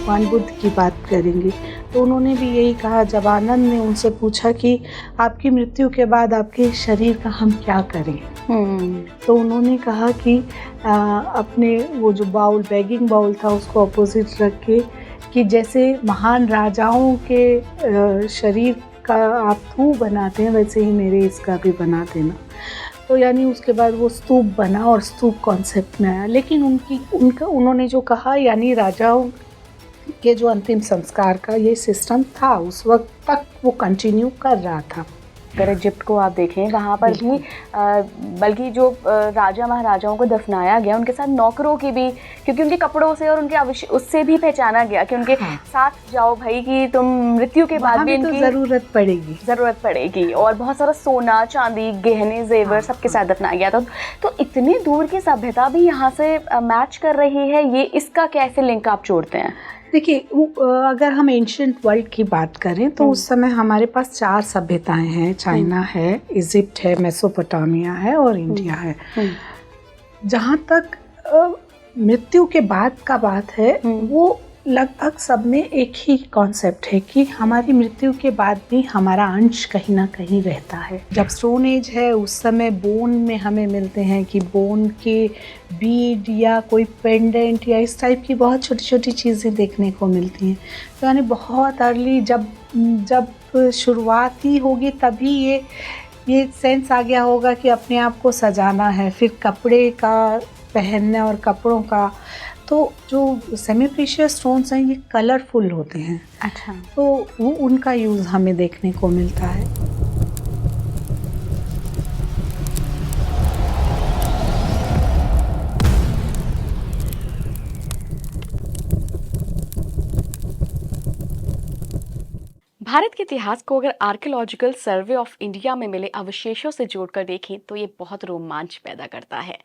भगवान बुद्ध की बात करेंगे तो उन्होंने भी यही कहा, जब आनंद ने उनसे पूछा कि आपकी मृत्यु के बाद आपके शरीर का हम क्या करें, तो उन्होंने कहा कि अपने वो जो बाउल, बैगिंग बाउल था, उसको अपोजिट रख के कि जैसे महान राजाओं के शरीर का आप थू बनाते हैं वैसे ही मेरे इसका भी बना देना। तो यानी उसके बाद वो स्तूप बना और स्तूप कॉन्सेप्ट में आया। लेकिन उन्होंने जो कहा, यानी राजाओं के जो अंतिम संस्कार का ये सिस्टम था, उस वक्त तक वो कंटिन्यू कर रहा था। अगर इजिप्ट को आप देखें, वहाँ पर भी बल्कि जो राजा महाराजाओं को दफनाया गया, उनके साथ नौकरों की भी, क्योंकि उनके कपड़ों से और उनके उससे भी पहचाना गया कि उनके साथ जाओ भाई कि तुम मृत्यु के बाद भी इनकी ज़रूरत पड़ेगी और बहुत सारा सोना चांदी गहने जेवर सबके साथ दफनाया गया था। तो इतनी दूर की सभ्यता भी यहाँ से मैच कर रही है, ये इसका कैसे लिंक आप जोड़ते हैं? देखिए, अगर हम एंशिएंट वर्ल्ड की बात करें तो उस समय हमारे पास 4 सभ्यताएं हैं। चाइना है, इजिप्ट है, मेसोपोटामिया है और इंडिया है। जहाँ तक मृत्यु के बाद का बात है, वो लगभग सब में एक ही कॉन्सेप्ट है कि हमारी मृत्यु के बाद भी हमारा अंश कहीं ना कहीं रहता है। जब स्टोन एज है उस समय बोन में हमें मिलते हैं कि बोन के बीड या कोई पेंडेंट या इस टाइप की बहुत छोटी छोटी चीज़ें देखने को मिलती हैं। तो यानी बहुत अर्ली जब शुरुआत ही होगी तभी ये सेंस आ गया होगा कि अपने आप को सजाना है। फिर कपड़े का पहनने और कपड़ों का, तो जो सेमी प्रीशियस स्टोन्स हैं ये कलरफुल होते हैं। अच्छा। तो वो उनका यूज़ हमें देखने को मिलता है। भारत के इतिहास को अगर आर्कियोलॉजिकल सर्वे ऑफ इंडिया में मिले अवशेषों से जोड़कर देखें तो ये बहुत रोमांच पैदा करता है।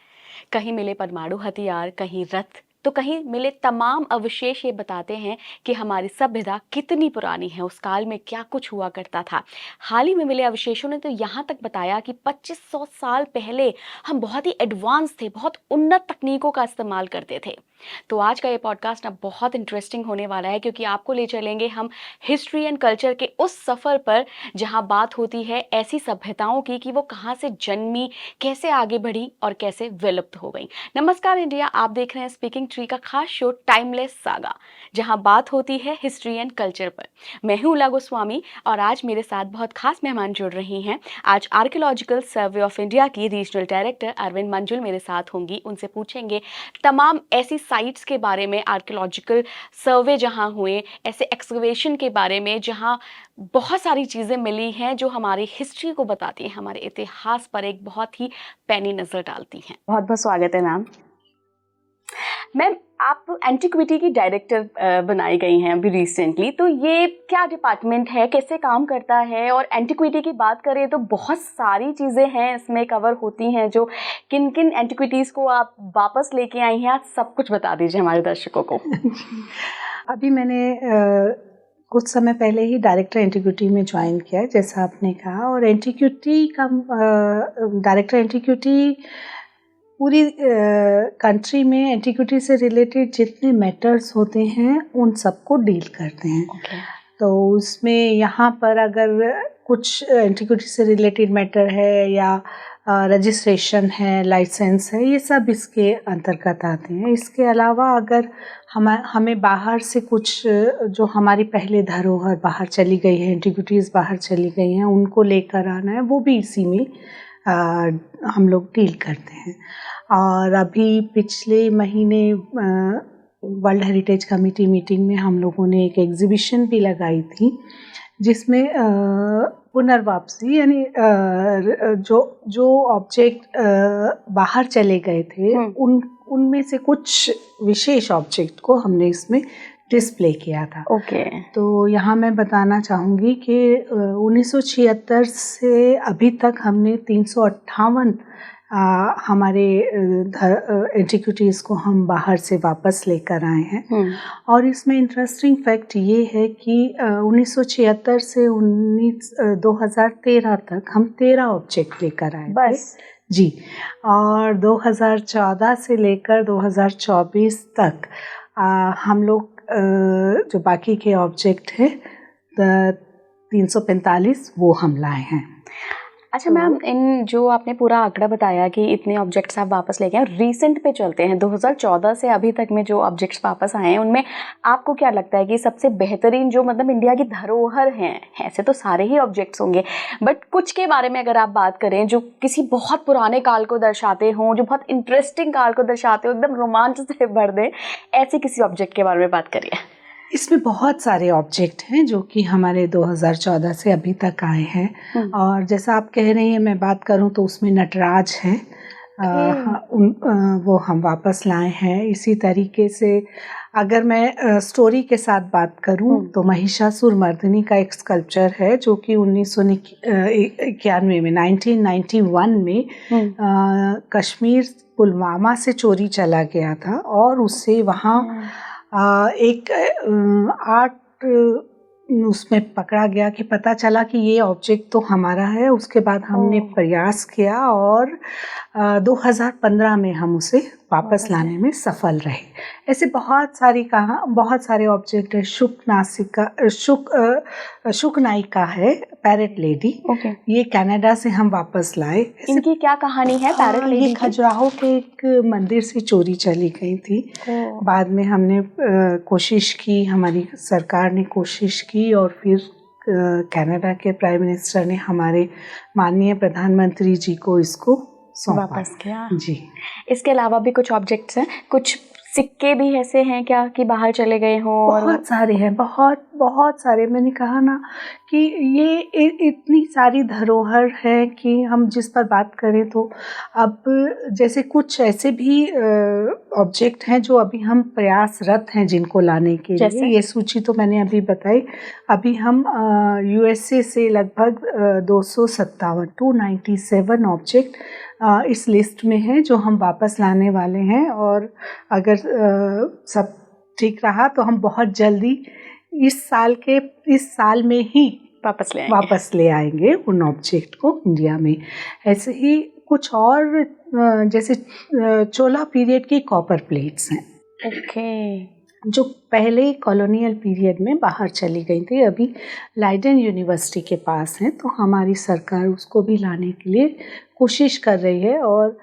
कहीं मिले परमाणु हथियार, कहीं रथ, तो कहीं मिले तमाम अवशेष ये बताते हैं कि हमारी सभ्यता कितनी पुरानी है, उस काल में क्या कुछ हुआ करता था। हाल ही में मिले अवशेषों ने तो यहाँ तक बताया कि 2500 साल पहले हम बहुत ही एडवांस थे, बहुत उन्नत तकनीकों का इस्तेमाल करते थे। तो आज का ये पॉडकास्ट अब बहुत इंटरेस्टिंग होने वाला है, क्योंकि आपको ले चलेंगे हम हिस्ट्री एंड कल्चर के उस सफ़र पर जहाँ बात होती है ऐसी सभ्यताओं की कि वो कहाँ से जन्मी, कैसे आगे बढ़ी और कैसे विलुप्त हो गई। नमस्कार इंडिया, आप देख रहे हैं स्पीकिंग ट्री का खास शो टाइमलेस सागा, जहाँ बात होती है हिस्ट्री एंड कल्चर पर। मैं हूँ उला गोस्वामी और आज मेरे साथ बहुत खास मेहमान जुड़ रही हैं। आज आर्कियोलॉजिकल सर्वे ऑफ इंडिया की रीजनल डायरेक्टर अरविंद मंजुल मेरे साथ होंगी। उनसे पूछेंगे तमाम ऐसी साइट्स के बारे में, आर्कियोलॉजिकल सर्वे जहाँ हुए, ऐसे एक्सकवेशन के बारे में जहाँ बहुत सारी चीज़ें मिली हैं जो हमारी हिस्ट्री को बताती हैं, हमारे इतिहास पर एक बहुत ही पैनी नज़र डालती हैं। बहुत बहुत स्वागत है मैम। मैम, आप एंटिक्विटी की डायरेक्टर बनाई गई हैं अभी रिसेंटली, तो ये क्या डिपार्टमेंट है, कैसे काम करता है? और एंटिक्विटी की बात करें तो बहुत सारी चीज़ें हैं इसमें कवर होती हैं, जो किन किन एंटिक्विटीज़ को आप वापस लेके आई हैं, आप सब कुछ बता दीजिए हमारे दर्शकों को। अभी मैंने कुछ समय पहले ही डायरेक्टर एंटिक्विटी में ज्वाइन किया, जैसा आपने कहा। और एंटिक्विटी का डायरेक्टर एंटिक्विटी पूरी कंट्री में एंटिक्विटी से रिलेटेड जितने मैटर्स होते हैं उन सबको डील करते हैं। तो उसमें यहाँ पर अगर कुछ एंटिक्विटी से रिलेटेड मैटर है या रजिस्ट्रेशन है, लाइसेंस है, ये सब इसके अंतर्गत आते हैं। इसके अलावा अगर हमें बाहर से कुछ जो हमारी पहले धरोहर बाहर चली गई है, एंटिक्विटीज़ बाहर चली गई हैं, उनको लेकर आना है, वो भी इसी में हम लोग डील करते हैं। और अभी पिछले महीने वर्ल्ड हेरिटेज कमेटी मीटिंग में हम लोगों ने एक एग्जीबिशन भी लगाई थी, जिसमें पुनर्वापसी यानी जो ऑब्जेक्ट बाहर चले गए थे उनमें से कुछ विशेष ऑब्जेक्ट को हमने इसमें डिस्प्ले किया था। तो यहाँ मैं बताना चाहूँगी कि 1976 से अभी तक हमने 358 हमारे एंटिक्विटीज़ को हम बाहर से वापस लेकर आए हैं। और इसमें इंटरेस्टिंग फैक्ट ये है कि 1976 से 2013 तक हम 13 ऑब्जेक्ट लेकर आए बस जी। और 2014 से लेकर 2024 तक हम लोग जो बाकी के ऑब्जेक्ट है 345 वो हम लाए हैं। अच्छा मैम, इन जो आपने पूरा आंकड़ा बताया कि इतने ऑब्जेक्ट्स आप वापस लेके आए, रीसेंट पे चलते हैं 2014 से अभी तक में जो ऑब्जेक्ट्स वापस आए हैं उनमें आपको क्या लगता है कि सबसे बेहतरीन जो मतलब इंडिया की धरोहर हैं, ऐसे तो सारे ही ऑब्जेक्ट्स होंगे बट कुछ के बारे में अगर आप बात करें जो किसी बहुत पुराने काल को दर्शाते हों, जो बहुत इंटरेस्टिंग काल को दर्शाते हो, एकदम रोमांच से भर दें, ऐसे किसी ऑब्जेक्ट के बारे में बात करिए। इसमें बहुत सारे ऑब्जेक्ट हैं जो कि हमारे 2014 से अभी तक आए हैं और जैसा आप कह रही हैं मैं बात करूं तो उसमें नटराज है, वो हम वापस लाए हैं। इसी तरीके से अगर मैं स्टोरी के साथ बात करूं तो महिषासुर मर्दिनी का एक स्कल्पचर है जो कि 1991 में 1991 में कश्मीर पुलवामा से चोरी चला गया था और उससे वहाँ एक आर्ट उसमें पकड़ा गया कि पता चला कि ये ऑब्जेक्ट तो हमारा है। उसके बाद हमने प्रयास किया और 2015 में हम उसे वापस लाने में सफल रहे। ऐसे बहुत सारे ऑब्जेक्ट है। शुक नायिका है, पैरेट लेडी, ये कनाडा से हम वापस लाए। इनकी क्या कहानी है पैरेट लेडी? ये खजुराहो के एक मंदिर से चोरी चली गई थी। बाद में हमने कोशिश की, हमारी सरकार ने कोशिश की और फिर कनाडा के प्राइम मिनिस्टर ने हमारे माननीय प्रधानमंत्री जी को इसको वापस किया जी। इसके अलावा भी कुछ ऑब्जेक्ट्स हैं, कुछ सिक्के भी ऐसे हैं क्या कि बाहर चले गए हों? बहुत सारे हैं, बहुत सारे। मैंने कहा ना कि ये इतनी सारी धरोहर है कि हम जिस पर बात करें तो अब जैसे कुछ ऐसे भी ऑब्जेक्ट हैं जो अभी हम प्रयासरत हैं जिनको लाने के लिए। ये सूची तो मैंने अभी बताई। अभी हम USA से लगभग 297 ऑब्जेक्ट इस लिस्ट में है जो हम वापस लाने वाले हैं और अगर सब ठीक रहा तो हम बहुत जल्दी इस साल में ही वापस ले आएंगे उन ऑब्जेक्ट को इंडिया में। ऐसे ही कुछ और जैसे चोला पीरियड की कॉपर प्लेट्स हैं जो पहले कॉलोनियल पीरियड में बाहर चली गई थी, अभी लाइडन यूनिवर्सिटी के पास हैं, तो हमारी सरकार उसको भी लाने के लिए कोशिश कर रही है और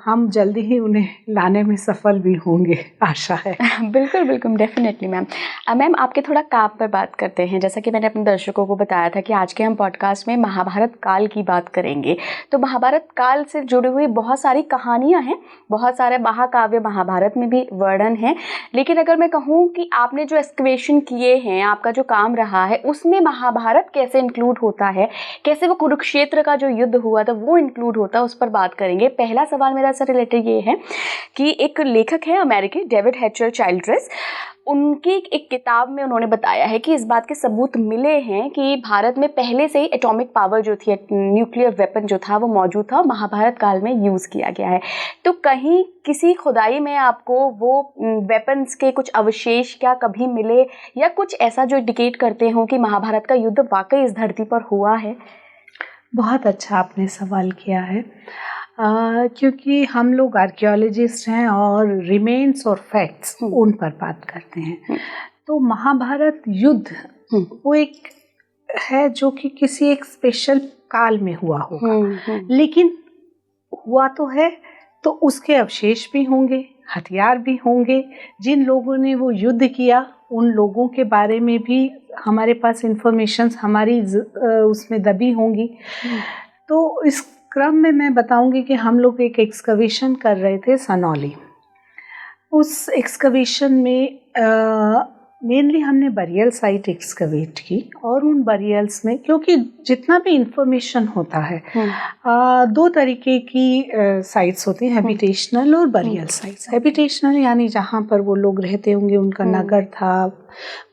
हम जल्दी ही उन्हें लाने में सफल भी होंगे, आशा है। बिल्कुल बिल्कुल, डेफिनेटली मैम। मैम आपके थोड़ा काम पर बात करते हैं। जैसा कि मैंने अपने दर्शकों को बताया था कि आज के हम पॉडकास्ट में महाभारत काल की बात करेंगे, तो महाभारत काल से जुड़ी हुई बहुत सारी कहानियां हैं, बहुत सारे महाकाव्य महाभारत में भी वर्णन है। लेकिन अगर मैं कहूँ कि आपने जो एक्सकवेशन किए हैं, आपका जो काम रहा है, उसमें महाभारत कैसे इंक्लूड होता है, कैसे वो कुरुक्षेत्र का जो युद्ध हुआ था वो इंक्लूड होता है, उस पर बात करेंगे। पहला सवाल मेरा से रिलेटेड ये है कि एक लेखक है अमेरिकी, डेविड हैचर चाइल्ड्रेस, उनकी एक किताब में उन्होंने बताया है कि इस बात के सबूत मिले हैं कि भारत में पहले से ही एटॉमिक पावर जो थी, न्यूक्लियर वेपन जो था वो मौजूद था, महाभारत काल में यूज़ किया गया है। तो कहीं किसी खुदाई में आपको वो वेपन्स के कुछ अवशेष क्या कभी मिले या कुछ ऐसा जो इंडिकेट करते हों कि महाभारत का युद्ध वाकई इस धरती पर हुआ है? बहुत अच्छा आपने सवाल किया है, क्योंकि हम लोग आर्कियोलॉजिस्ट हैं और रिमेन्स और फैक्ट्स उन पर बात करते हैं। तो महाभारत युद्ध वो एक है जो कि किसी एक स्पेशल काल में हुआ होगा, लेकिन हुआ तो है, तो उसके अवशेष भी होंगे, हथियार भी होंगे। जिन लोगों ने वो युद्ध किया उन लोगों के बारे में भी हमारे पास इंफॉर्मेशंस हमारी उसमें दबी होंगी। तो इस क्रम में मैं बताऊंगी कि हम लोग एक एक्सकवेशन कर रहे थे सनौली। उस एक्सकवेशन में मेनली हमने बरियल साइट एक्सकवेट की और उन बरियल्स में, क्योंकि जितना भी इंफॉर्मेशन होता है दो तरीके की साइट्स होती हैं, हैबिटेशनल और बरियल साइट्स। हैबिटेशनल यानी जहाँ पर वो लोग रहते होंगे, उनका नगर था।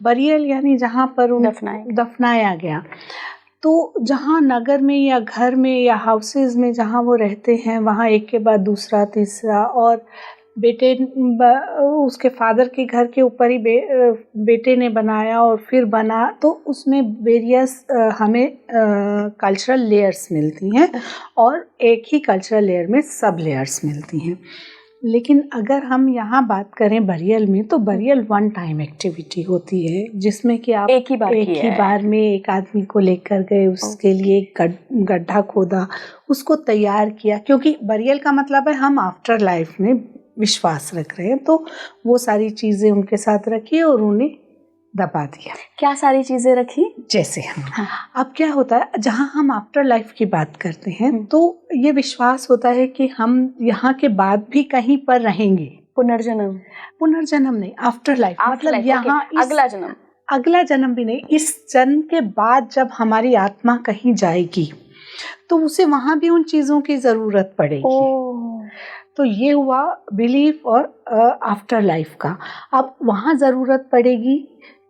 बरियल यानी जहाँ पर उन्हें दफनाया गया। तो जहाँ नगर में या घर में या हाउसेस में जहाँ वो रहते हैं, वहाँ एक के बाद दूसरा तीसरा, और बेटे उसके फादर के घर के ऊपर ही बेटे ने बनाया और फिर बना, तो उसमें वेरियस हमें कल्चरल लेयर्स मिलती हैं और एक ही कल्चरल लेयर में सब लेयर्स मिलती हैं। लेकिन अगर हम यहाँ बात करें बरियल में, तो बरियल वन टाइम एक्टिविटी होती है जिसमें कि आप एक ही बार में एक आदमी को लेकर गए, उसके लिए एक गड्ढा खोदा, उसको तैयार किया, क्योंकि बरियल का मतलब है हम आफ्टर लाइफ में विश्वास रख रहे हैं, तो वो सारी चीज़ें उनके साथ रखी और उन्हें दबा दिया। क्या सारी चीज़ें रखी? जैसे हम अब क्या होता है, जहाँ हम आफ्टर लाइफ की बात करते हैं तो ये विश्वास होता है कि हम यहाँ के बाद भी कहीं पर रहेंगे। पुनर्जन्म नहीं, आफ्टर लाइफ मतलब यहाँ अगला जन्म भी नहीं, इस जन्म के बाद जब हमारी आत्मा कहीं जाएगी तो उसे वहाँ भी उन चीज़ों की ज़रूरत पड़ेगी। तो ये हुआ बिलीफ और आफ्टर लाइफ का। अब वहाँ ज़रूरत पड़ेगी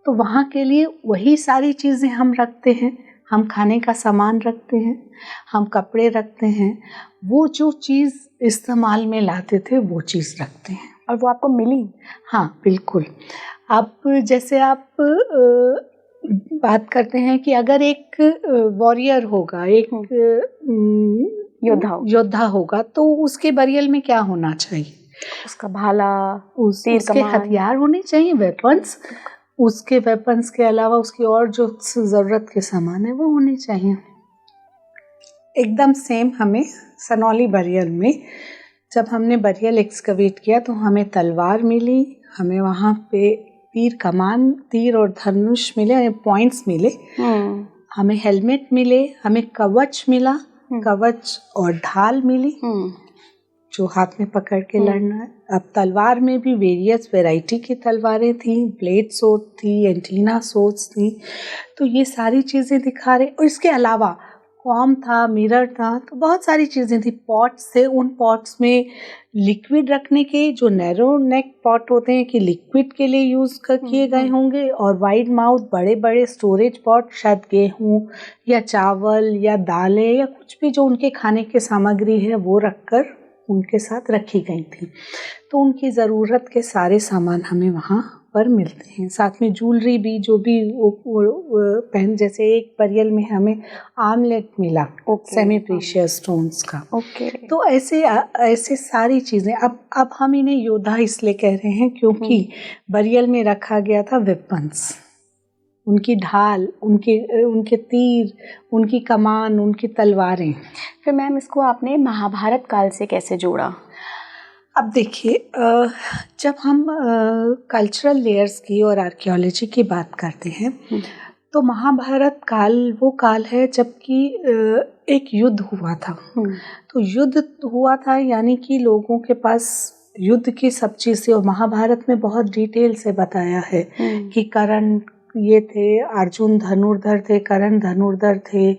तो वहाँ के लिए वही सारी चीज़ें हम रखते हैं, हम खाने का सामान रखते हैं, हम कपड़े रखते हैं, वो जो चीज़ इस्तेमाल में लाते थे वो चीज़ रखते हैं। और वो आपको मिली? हाँ बिल्कुल। अब जैसे आप बात करते हैं कि अगर एक वॉरियर होगा, एक योद्धा होगा, तो उसके बरियल में क्या होना चाहिए? उसका भाला, उसके हथियार होने चाहिए, वेपन्स। उसके वेपन्स के अलावा उसकी और जो ज़रूरत के सामान है वो होने चाहिए। एकदम सेम हमें सनौली बरियल में जब हमने बरियल एक्सकवेट किया तो हमें तलवार मिली, हमें वहाँ पे तीर और धनुष मिले, पॉइंट्स मिले, हमें हेलमेट मिले, हमें कवच मिला, कवच और ढाल मिली जो हाथ में पकड़ के लड़ना है। अब तलवार में भी वेरियस वैरायटी की तलवारें थी, ब्लेड सोर्ड थी, एंटीना सोर्ड्स थी, तो ये सारी चीज़ें दिखा रहे। और इसके अलावा कॉम था, मिरर था, तो बहुत सारी चीज़ें थी। पॉट्स थे, उन पॉट्स में लिक्विड रखने के, जो नैरो नेक पॉट होते हैं कि लिक्विड के लिए यूज़ किए गए होंगे, और वाइड माउथ बड़े बड़े स्टोरेज पॉट, शायद गेहूँ या चावल या दालें या कुछ भी जो उनके खाने की सामग्री है वो रखकर उनके साथ रखी गई थी। तो उनकी ज़रूरत के सारे सामान हमें वहाँ पर मिलते हैं। साथ में ज्वेलरी भी, जो भी पहन, जैसे एक बरियल में हमें आर्मलेट मिला सेमी प्रीशियस स्टोन्स का। तो ऐसे सारी चीज़ें। अब हम इन्हें योद्धा इसलिए कह रहे हैं क्योंकि बरियल में रखा गया था वेपन्स, उनकी ढाल, उनके तीर, उनकी कमान, उनकी तलवारें। फिर मैम इसको आपने महाभारत काल से कैसे जोड़ा? अब देखिए, जब हम कल्चरल लेयर्स की और आर्कियोलॉजी की बात करते हैं तो महाभारत काल वो काल है जबकि एक युद्ध हुआ था। तो युद्ध हुआ था यानी कि लोगों के पास युद्ध की सब चीज़ें, और महाभारत में बहुत डिटेल से बताया है कि कर्ण ये थे, अर्जुन धनुर्धर थे, कर्ण धनुर्धर थे,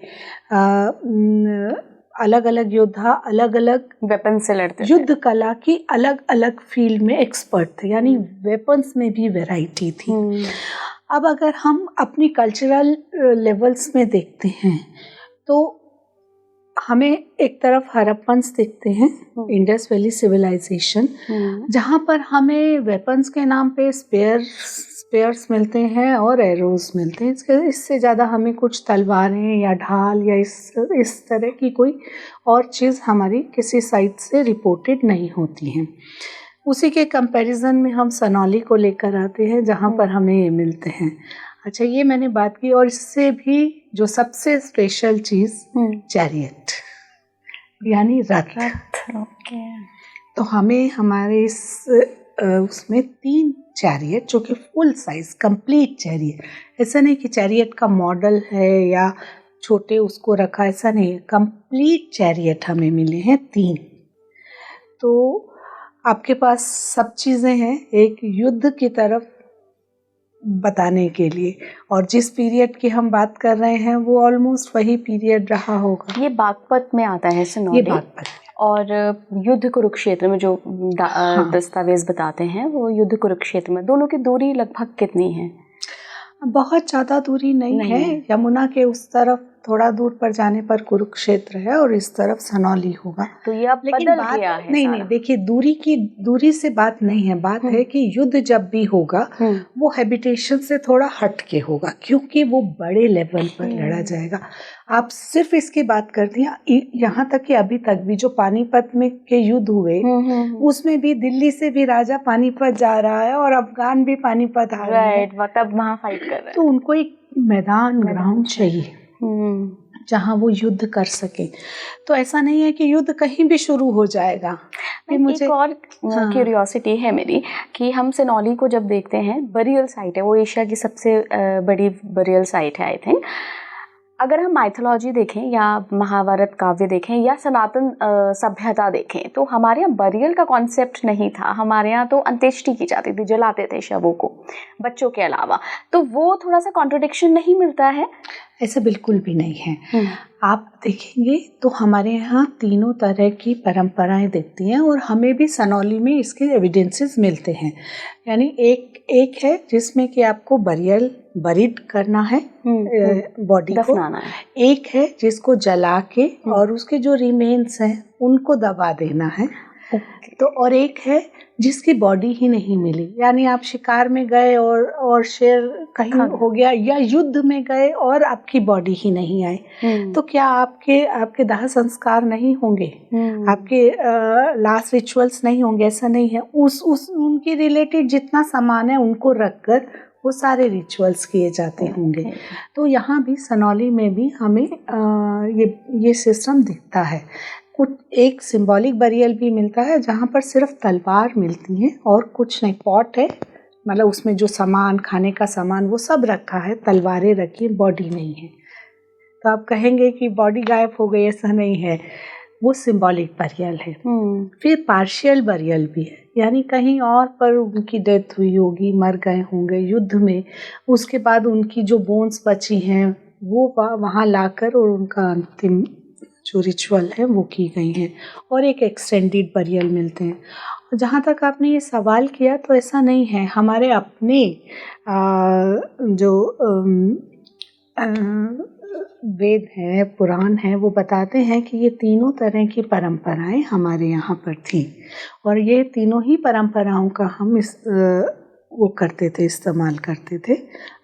अलग अलग योद्धा अलग अलग वेपन से लड़ते थे, युद्ध कला की अलग अलग फील्ड में एक्सपर्ट थे, यानी वेपन्स में भी वैरायटी थी। अब अगर हम अपनी कल्चरल लेवल्स में देखते हैं तो हमें एक तरफ हड़प्पन्स दिखते हैं, इंडस वैली सिविलाइजेशन, जहाँ पर हमें वेपन्स के नाम पे स्पेयर्स मिलते हैं और एरोज मिलते हैं। इससे ज़्यादा हमें कुछ तलवारें या ढाल या इस तरह की कोई और चीज़ हमारी किसी साइट से रिपोर्टेड नहीं होती हैं। उसी के कंपैरिजन में हम सनौली को लेकर आते हैं जहाँ पर हमें ये मिलते हैं। अच्छा, ये मैंने बात की। और इससे भी जो सबसे स्पेशल चीज़ चैरियट यानी रथ। तो हमें हमारे उसमें 3 चैरियट जो कि फुल साइज कंप्लीट चैरियट, ऐसा नहीं कि चैरियट का मॉडल है या छोटे उसको रखा, ऐसा नहीं है, कंप्लीट चैरियट हमें मिले हैं 3। तो आपके पास सब चीज़ें हैं एक युद्ध की तरफ बताने के लिए, और जिस पीरियड की हम बात कर रहे हैं वो ऑलमोस्ट वही पीरियड रहा होगा। ये बागपत में आता है सनौली। ये बागपत। और युद्ध कुरुक्षेत्र में जो दस्तावेज बताते हैं वो युद्ध कुरुक्षेत्र में, दोनों की दूरी लगभग कितनी है? बहुत ज़्यादा दूरी नहीं है। यमुना के उस तरफ थोड़ा दूर पर जाने पर कुरुक्षेत्र है और इस तरफ सनौली होगा। तो ये अब लेकिन बदल बात गया है नहीं सारा। नहीं, देखिए दूरी से बात नहीं है, बात है कि युद्ध जब भी होगा वो हैबिटेशन से थोड़ा हट के होगा, क्योंकि वो बड़े लेवल पर लड़ा जाएगा। आप सिर्फ इसकी बात करती हैं, यहाँ तक कि अभी तक भी जो पानीपत में के युद्ध हुए उसमें भी दिल्ली से भी राजा पानीपत जा रहा है और अफगान भी पानीपत आ रहे हैं। राइट, मतलब वहाँ फाइट कर रहे हैं। तो उनको एक मैदान ग्राउंड चाहिए जहाँ वो युद्ध कर सके। तो ऐसा नहीं है कि युद्ध कहीं भी शुरू हो जाएगा। मुझे एक और क्यूरियोसिटी है मेरी कि हम सिनौली को जब देखते हैं, बरियल साइट है, वो एशिया की सबसे बड़ी बरियल साइट है आई थिंक। अगर हम माइथोलॉजी देखें या महाभारत काव्य देखें या सनातन सभ्यता देखें तो हमारे यहाँ बरियल का कॉन्सेप्ट नहीं था। हमारे यहाँ तो अंत्येष्टि की जाती थी, जलाते थे शवों को बच्चों के अलावा। तो वो थोड़ा सा कॉन्ट्रडिक्शन नहीं मिलता है? ऐसा बिल्कुल भी नहीं है। आप देखेंगे तो हमारे यहाँ तीनों तरह की परंपराएं दिखती हैं और हमें भी सनौली में इसके एविडेंसेस मिलते हैं। यानी एक है जिसमें कि आपको बरीड करना है, बॉडी को दफनाना है। एक है जिसको जला के और उसके जो रिमेन्स हैं उनको दबा देना है। तो और एक है जिसकी बॉडी ही नहीं मिली, यानी आप शिकार में गए और शेर कहीं हो गया, या युद्ध में गए और आपकी बॉडी ही नहीं आई, तो क्या आपके दाह संस्कार नहीं होंगे, आपके लास्ट रिचुअल्स नहीं होंगे? ऐसा नहीं है। उनके रिलेटेड जितना सामान है उनको रखकर वो सारे रिचुअल्स किए जाते होंगे। तो यहाँ भी सनौली में भी हमें ये सिस्टम दिखता है। कुछ एक सिंबॉलिक बरियल भी मिलता है जहाँ पर सिर्फ तलवार मिलती है और कुछ नहीं, पॉट है, मतलब उसमें जो सामान, खाने का सामान वो सब रखा है, तलवारें रखी है, बॉडी नहीं है। तो आप कहेंगे कि बॉडी गायब हो गई, ऐसा नहीं है, वो सिंबॉलिक बरियल है। फिर पार्शियल बरियल भी है, यानी कहीं और पर उनकी डेथ हुई होगी, मर गए होंगे युद्ध में, उसके बाद उनकी जो बोन्स बची हैं वो वहाँ लाकर और उनका अंतिम जो रिचुअल है वो की गई हैं। और एक एक्सटेंडेड बरियल मिलते हैं। जहाँ तक आपने ये सवाल किया तो ऐसा नहीं है, हमारे अपने जो वेद हैं, पुराण हैं, वो बताते हैं कि ये तीनों तरह की परंपराएं हमारे यहाँ पर थी और ये तीनों ही परंपराओं का हम इस्तेमाल करते थे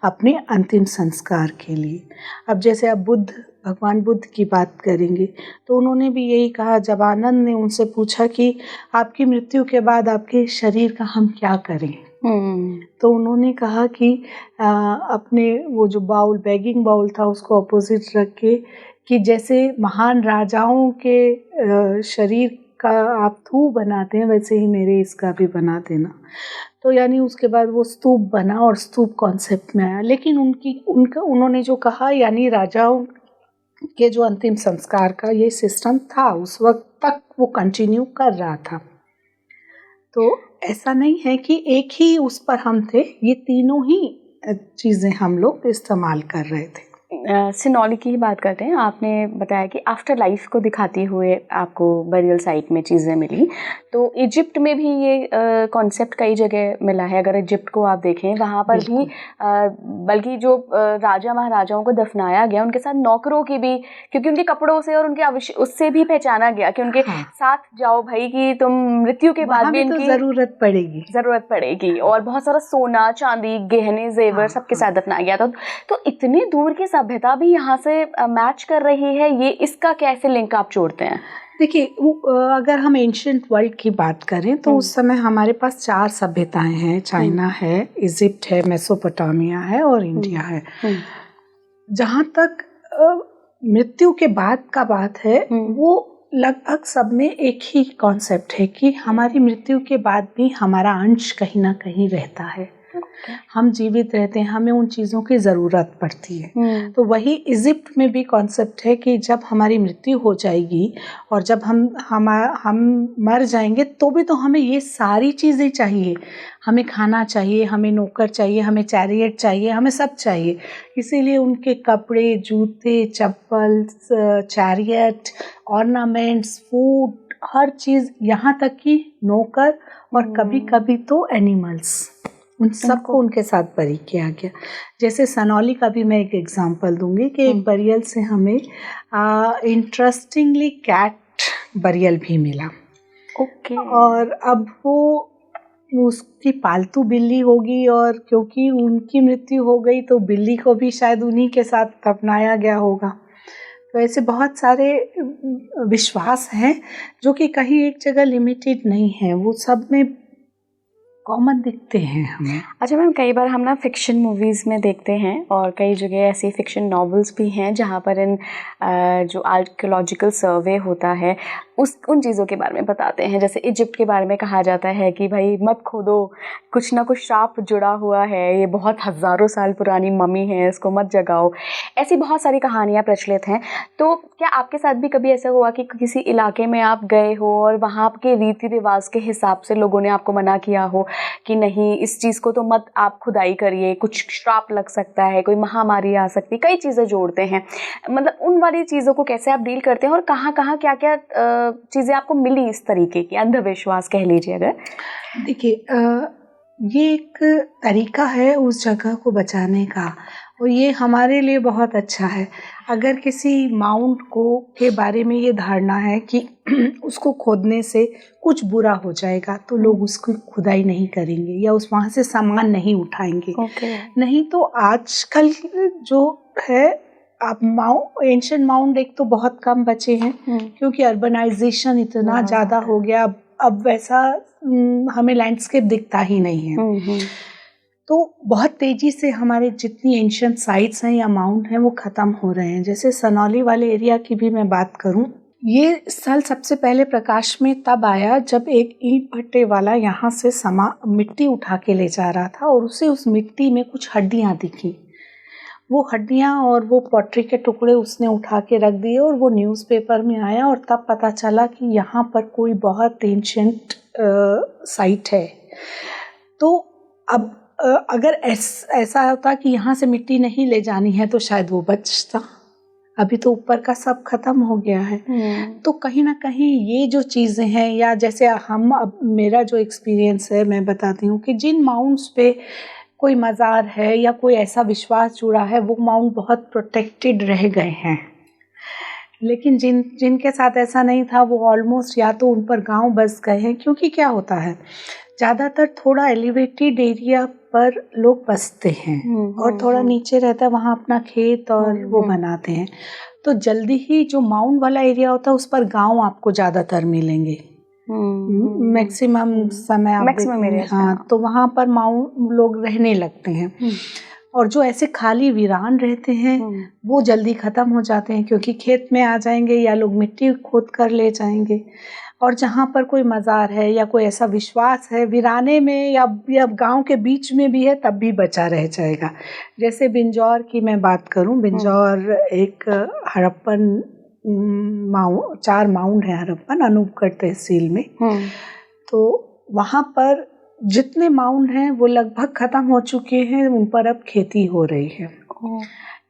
अपने अंतिम संस्कार के लिए। अब जैसे अब भगवान बुद्ध की बात करेंगे तो उन्होंने भी यही कहा, जब आनंद ने उनसे पूछा कि आपकी मृत्यु के बाद आपके शरीर का हम क्या करें, तो उन्होंने कहा कि अपने वो जो बैगिंग बाउल था उसको अपोजिट रख के, कि जैसे महान राजाओं के शरीर का आप थू बनाते हैं वैसे ही मेरे इसका भी बना देना। तो यानी उसके बाद वो स्तूप बना और स्तूप कॉन्सेप्ट में आया। लेकिन उन्होंने जो कहा, यानी राजाओं के जो अंतिम संस्कार का ये सिस्टम था उस वक्त तक वो कंटिन्यू कर रहा था। तो ऐसा नहीं है कि एक ही उस पर हम थे, ये तीनों ही चीज़ें हम लोग इस्तेमाल कर रहे थे। सिनौली की ही बात करते हैं। आपने बताया कि आफ्टर लाइफ को दिखाते हुए आपको बरियल साइट में चीज़ें मिली, तो इजिप्ट में भी ये कॉन्सेप्ट कई जगह मिला है। अगर इजिप्ट को आप देखें वहाँ पर भी बल्कि जो राजा महाराजाओं को दफनाया गया उनके साथ नौकरों की भी, क्योंकि उनके कपड़ों से और उनके उससे भी पहचाना गया कि उनके साथ जाओ भाई कि तुम मृत्यु के बाद भी इनकी ज़रूरत पड़ेगी और बहुत सारा सोना चांदी गहने जेवर सबके साथ दफनाया गया था। तो इतने दूर की सभ्यता भी यहाँ से मैच कर रही है, ये इसका कैसे लिंक आप जोड़ते हैं? देखिए, अगर हम एंशिएंट वर्ल्ड की बात करें तो उस समय हमारे पास 4 सभ्यताएं हैं। चाइना है, इजिप्ट है, मेसोपोटामिया है और इंडिया है। जहाँ तक मृत्यु के बाद का बात है वो लगभग सब में एक ही कॉन्सेप्ट है कि हमारी मृत्यु के बाद भी हमारा अंश कहीं ना कहीं रहता है। हम जीवित रहते हैं, हमें उन चीज़ों की ज़रूरत पड़ती है। तो वही इजिप्ट में भी कॉन्सेप्ट है कि जब हमारी मृत्यु हो जाएगी और जब हम मर जाएंगे तो भी तो हमें ये सारी चीज़ें चाहिए। हमें खाना चाहिए, हमें नौकर चाहिए, हमें चैरियट चाहिए, हमें सब चाहिए। इसीलिए उनके कपड़े, जूते, चप्पल, चैरियट, ऑर्नामेंट्स, फूड, हर चीज़, यहाँ तक कि नौकर और कभी कभी तो एनिमल्स उन सबको उनके साथ बरी किया गया। जैसे सनौली का भी मैं एक एग्जांपल दूंगी कि एक बरियल से हमें इंटरेस्टिंगली कैट बरियल भी मिला। ओके। और अब वो उसकी पालतू बिल्ली होगी, और क्योंकि उनकी मृत्यु हो गई तो बिल्ली को भी शायद उन्हीं के साथ दफनाया गया होगा। तो ऐसे बहुत सारे विश्वास हैं जो कि कहीं एक जगह लिमिटेड नहीं है, वो सब में कॉमन दिखते हैं हमें। अच्छा मैम, कई बार हम ना फिक्शन मूवीज़ में देखते हैं और कई जगह ऐसी फिक्शन नॉवेल्स भी हैं जहाँ पर इन जो आर्कियोलॉजिकल सर्वे होता है उन चीज़ों के बारे में बताते हैं। जैसे इजिप्ट के बारे में कहा जाता है कि भाई मत खोदो, कुछ ना कुछ श्राप जुड़ा हुआ है, ये बहुत हज़ारों साल पुरानी मम्मी है, इसको मत जगाओ। ऐसी बहुत सारी कहानियाँ प्रचलित हैं। तो क्या आपके साथ भी कभी ऐसा हुआ कि किसी इलाके में आप गए हो और वहाँ के रीति रिवाज के हिसाब से लोगों ने आपको मना किया हो कि नहीं इस चीज़ को तो मत आप खुदाई करिए, कुछ श्राप लग सकता है, कोई महामारी आ सकती, कई चीज़ें जोड़ते हैं, मतलब उन वाली चीज़ों को कैसे आप डील करते हैं और कहाँ कहाँ क्या क्या चीज़ें आपको मिली इस तरीके की, अंधविश्वास कह लीजिए अगर? देखिए, ये एक तरीका है उस जगह को बचाने का, और ये हमारे लिए बहुत अच्छा है। अगर किसी माउंट को के बारे में ये धारणा है कि उसको खोदने से कुछ बुरा हो जाएगा तो लोग उसकी खुदाई नहीं करेंगे या उस वहाँ से सामान नहीं उठाएंगे। नहीं तो आजकल जो है, आप एंशिएंट माउंट एक तो बहुत कम बचे हैं क्योंकि अर्बनाइजेशन इतना ज़्यादा हो गया, अब वैसा हमें लैंडस्केप दिखता ही नहीं है। तो बहुत तेजी से हमारे जितनी एंशिएंट साइट्स हैं या माउंट हैं वो ख़त्म हो रहे हैं। जैसे सनौली वाले एरिया की भी मैं बात करूं, ये स्थल सबसे पहले प्रकाश में तब आया जब एक ईंट भट्टे वाला यहाँ से मिट्टी उठा के ले जा रहा था और उसे उस मिट्टी में कुछ हड्डियाँ दिखी। वो हड्डियाँ और वो पॉटरी के टुकड़े उसने उठा के रख दिए और वो न्यूज़पेपर में आया और तब पता चला कि यहाँ पर कोई बहुत एंशिएंट साइट है। तो अब अगर ऐसा होता कि यहाँ से मिट्टी नहीं ले जानी है तो शायद वो बचता। अभी तो ऊपर का सब खत्म हो गया है। तो कहीं ना कहीं ये जो चीज़ें हैं, या जैसे अब मेरा जो एक्सपीरियंस है मैं बताती हूँ कि जिन माउंट्स पे कोई मज़ार है या कोई ऐसा विश्वास जुड़ा है वो माउंट बहुत प्रोटेक्टेड रह गए हैं। लेकिन जिनके साथ ऐसा नहीं था वो ऑलमोस्ट या तो उन पर गांव बस गए हैं, क्योंकि क्या होता है ज़्यादातर थोड़ा एलिवेटेड एरिया पर लोग बसते हैं और थोड़ा नीचे रहता है वहाँ अपना खेत और वो बनाते हैं। तो जल्दी ही जो माउंट वाला एरिया होता है उस पर गांव आपको ज़्यादातर मिलेंगे, मैक्सिमम समय आप देखेंगे। हाँ, तो वहाँ पर माउंट लोग रहने लगते हैं। और जो ऐसे खाली वीरान रहते हैं वो जल्दी ख़त्म हो जाते हैं क्योंकि खेत में आ जाएंगे या लोग मिट्टी खोद कर ले जाएंगे। और जहाँ पर कोई मज़ार है या कोई ऐसा विश्वास है वीराने में या गांव के बीच में भी है तब भी बचा रह जाएगा। जैसे बिंजौर की मैं बात करूं, बिंजौर एक हड़प्पन 4 माउंट है हड़प्पन अनूपगढ़ तहसील में। तो वहाँ पर जितने माउंट हैं वो लगभग ख़त्म हो चुके हैं, उन पर अब खेती हो रही है।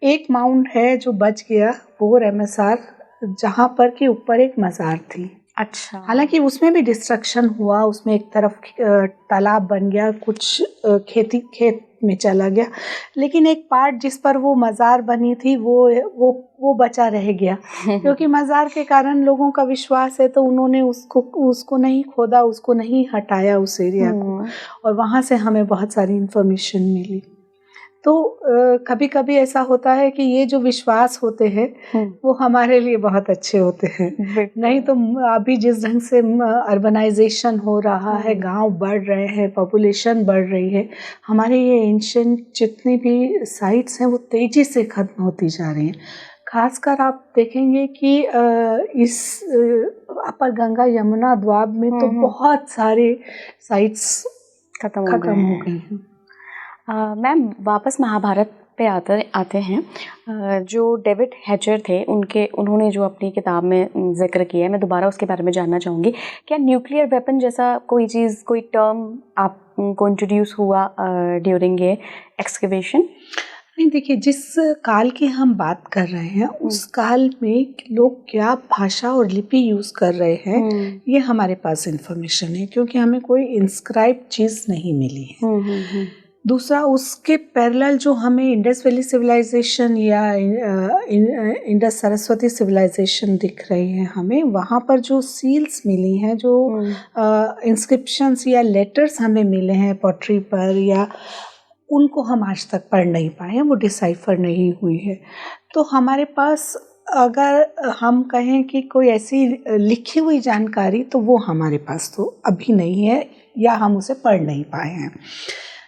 एक माउंट है जो बच गया, वो रेमेसार, जहाँ पर कि ऊपर एक मज़ार थी। अच्छा। हालांकि उसमें भी डिस्ट्रक्शन हुआ, उसमें एक तरफ तालाब बन गया, कुछ खेत में चला गया, लेकिन एक पार्ट जिस पर वो मज़ार बनी थी वो बचा रह गया क्योंकि मज़ार के कारण लोगों का विश्वास है तो उन्होंने उसको नहीं खोदा, उसको नहीं हटाया उस एरिया को, और वहाँ से हमें बहुत सारी इन्फॉर्मेशन मिली। तो कभी कभी ऐसा होता है कि ये जो विश्वास होते हैं वो हमारे लिए बहुत अच्छे होते हैं। नहीं तो अभी जिस ढंग से अर्बनाइजेशन हो रहा है, गांव बढ़ रहे हैं, पॉपुलेशन बढ़ रही है, हमारे ये एंशिएंट जितनी भी साइट्स हैं वो तेज़ी से ख़त्म होती जा रही हैं। खासकर आप देखेंगे कि इस अपर गंगा यमुना द्वाब में तो बहुत सारे साइट्स खत्म हो गई हैं। मैम वापस महाभारत पे आते हैं। जो डेविड हैचर थे उन्होंने जो अपनी किताब में जिक्र किया है, मैं दोबारा उसके बारे में जानना चाहूँगी। क्या न्यूक्लियर वेपन जैसा कोई चीज़, कोई टर्म आपको इंट्रोड्यूस हुआ ड्यूरिंग ये एक्सकवेशन? नहीं, देखिए, जिस काल की हम बात कर रहे हैं उस काल में लोग क्या भाषा और लिपि यूज़ कर रहे हैं, ये हमारे पास इंफॉर्मेशन है, क्योंकि हमें कोई इंस्क्राइब चीज़ नहीं मिली है। दूसरा, उसके पैरेलल जो हमें इंडस वैली सिविलाइजेशन या इंडस सरस्वती सिविलाइजेशन दिख रही है, हमें वहाँ पर जो सील्स मिली हैं, जो इंस्क्रिप्शंस या लेटर्स हमें मिले हैं पॉटरी पर, या उनको हम आज तक पढ़ नहीं पाए हैं, वो डिसाइफर नहीं हुई है। तो हमारे पास अगर हम कहें कि कोई ऐसी लिखी हुई जानकारी, तो वो हमारे पास तो अभी नहीं है, या हम उसे पढ़ नहीं पाए हैं।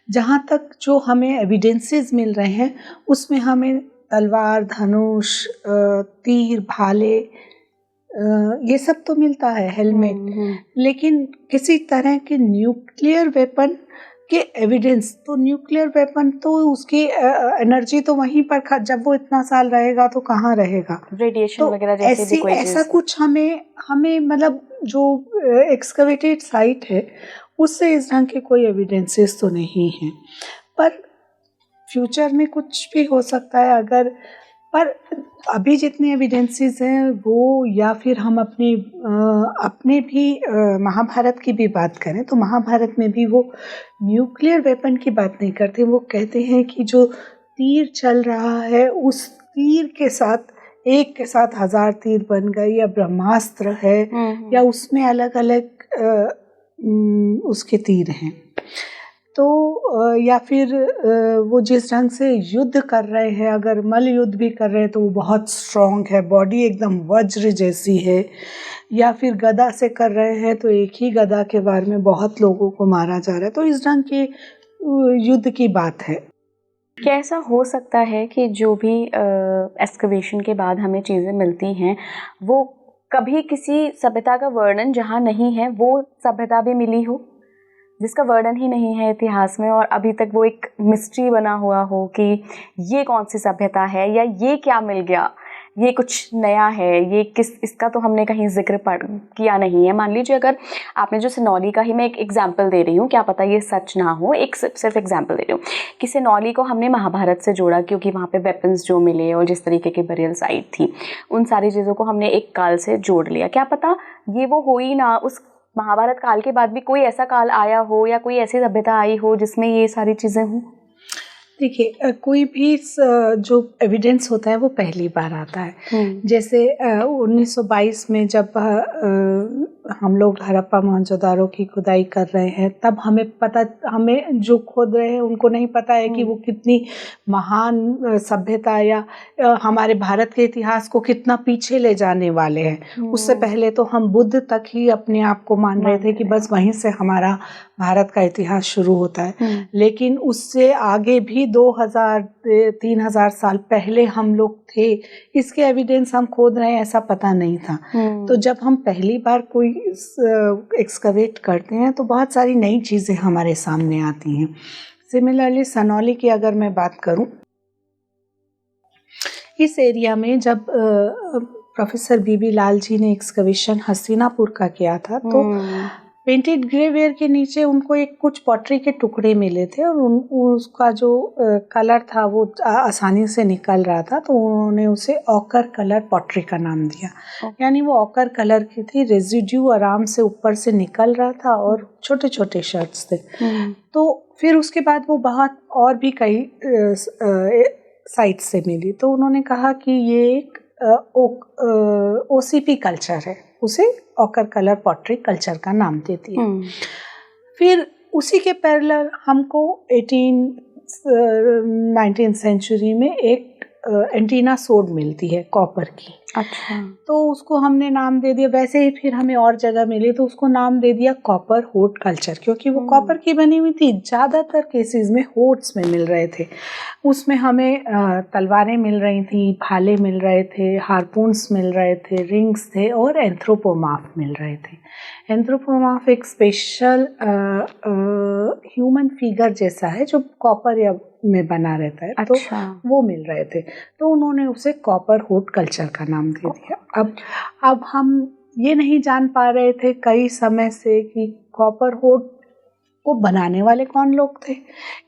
जहाँ तक जो हमें एविडेंसेस मिल रहे हैं, उसमें हमें तलवार, धनुष, तीर, भाले, ये सब तो मिलता है, हेलमेट, लेकिन किसी तरह के न्यूक्लियर वेपन के एविडेंस, तो न्यूक्लियर वेपन तो उसकी एनर्जी तो वहीं पर, जब वो इतना साल रहेगा तो कहाँ रहेगा, रेडिएशन तो वगैरह जैसे भी कोई ऐसा चीज़। कुछ हमें मतलब जो एक्सकवेटेड साइट है उससे इस ढंग के कोई एविडेंसेस तो नहीं हैं, पर फ्यूचर में कुछ भी हो सकता है। अगर पर अभी जितने एविडेंसेस हैं वो, या फिर हम अपने भी महाभारत की भी बात करें, तो महाभारत में भी वो न्यूक्लियर वेपन की बात नहीं करते। वो कहते हैं कि जो तीर चल रहा है, उस तीर के साथ एक के साथ 1000 तीर बन गए, या ब्रह्मास्त्र है, या उसमें अलग अलग उसके तीर हैं। तो या फिर वो जिस ढंग से युद्ध कर रहे हैं, अगर मल्ल युद्ध भी कर रहे हैं तो वो बहुत स्ट्रॉन्ग है, बॉडी एकदम वज्र जैसी है, या फिर गदा से कर रहे हैं तो एक ही गदा के वार में बहुत लोगों को मारा जा रहा है। तो इस ढंग के युद्ध की बात है। क्या ऐसा हो सकता है कि जो भी एक्सकवेशन के बाद हमें चीज़ें मिलती हैं, वो कभी किसी सभ्यता का वर्णन जहाँ नहीं है, वो सभ्यता भी मिली हो जिसका वर्णन ही नहीं है इतिहास में, और अभी तक वो एक मिस्ट्री बना हुआ हो कि ये कौन सी सभ्यता है, या ये क्या मिल गया, ये कुछ नया है, ये इसका तो हमने कहीं जिक्र किया नहीं है। मान लीजिए अगर आपने जो सिनौली का ही, मैं एक एग्जाम्पल दे रही हूँ, क्या पता ये सच ना हो, एक सिर्फ एग्जाम्पल दे रही हूँ कि सिनौली को हमने महाभारत से जोड़ा, क्योंकि वहाँ पे वेपन्स जो मिले और जिस तरीके की बरियल साइट थी, उन सारी चीज़ों को हमने एक काल से जोड़ लिया। क्या पता ये वो हो ही ना, उस महाभारत काल के बाद भी कोई ऐसा काल आया हो, या कोई ऐसी सभ्यता आई हो जिसमें ये सारी चीज़ें हों। देखिए, कोई भी जो एविडेंस होता है वो पहली बार आता है। जैसे 1922 में जब हम लोग हड़प्पा मोहनजोदारो की खुदाई कर रहे हैं, तब हमें जो खोद रहे हैं उनको नहीं पता है कि वो कितनी महान सभ्यता, या हमारे भारत के इतिहास को कितना पीछे ले जाने वाले हैं। उससे पहले तो हम बुद्ध तक ही अपने आप को मान रहे थे कि बस वहीं से हमारा भारत का इतिहास शुरू होता है। लेकिन उससे आगे भी 2000-3000 साल पहले हम लोग थे, इसके एविडेंस हम खोद रहे हैं, ऐसा पता नहीं था। तो जब हम पहली बार कोई एक्सकवेट करते हैं तो बहुत सारी नई चीज़ें हमारे सामने आती हैं। सिमिलरली सनौली की अगर मैं बात करूं, इस एरिया में जब प्रोफेसर बीबी लाल जी ने एक्सकवेशन हस्तिनापुर का किया था, तो पेंटेड ग्रेवेयर के नीचे उनको कुछ पॉटरी के टुकड़े मिले थे, और उसका जो कलर था वो आसानी से निकल रहा था, तो उन्होंने उसे ऑकर कलर पॉटरी का नाम दिया। यानी वो ऑकर कलर की थी, रेजिड्यू आराम से ऊपर से निकल रहा था, और छोटे छोटे शर्ट्स थे। तो फिर उसके बाद वो बहुत और भी कई साइट से मिली, तो उन्होंने कहा कि ये एक OCP कल्चर है, उसे ऑकर कलर पॉटरी कल्चर का नाम देती है। फिर उसी के पैरेलल हमको 19th सेंचुरी में एक एंटीना सोड मिलती है कॉपर की। अच्छा। तो उसको हमने नाम दे दिया, वैसे ही फिर हमें और जगह मिली तो उसको नाम दे दिया कॉपर होट कल्चर, क्योंकि वो कॉपर की बनी हुई थी। ज़्यादातर केसेस में होट्स में मिल रहे थे, उसमें हमें तलवारें मिल रही थी, भाले मिल रहे थे, हारपून्स मिल रहे थे, रिंग्स थे, और एंथ्रोपोमार्फ मिल रहे थे। एंथ्रोपोमार्फ एक स्पेशल ह्यूमन फिगर जैसा है जो कॉपर या में बना रहता है। अच्छा। तो वो मिल रहे थे, तो उन्होंने उसे कॉपर होट कल्चर का नाम दे दिया। अब हम ये नहीं जान पा रहे थे कई समय से कि कॉपर होट वो बनाने वाले कौन लोग थे।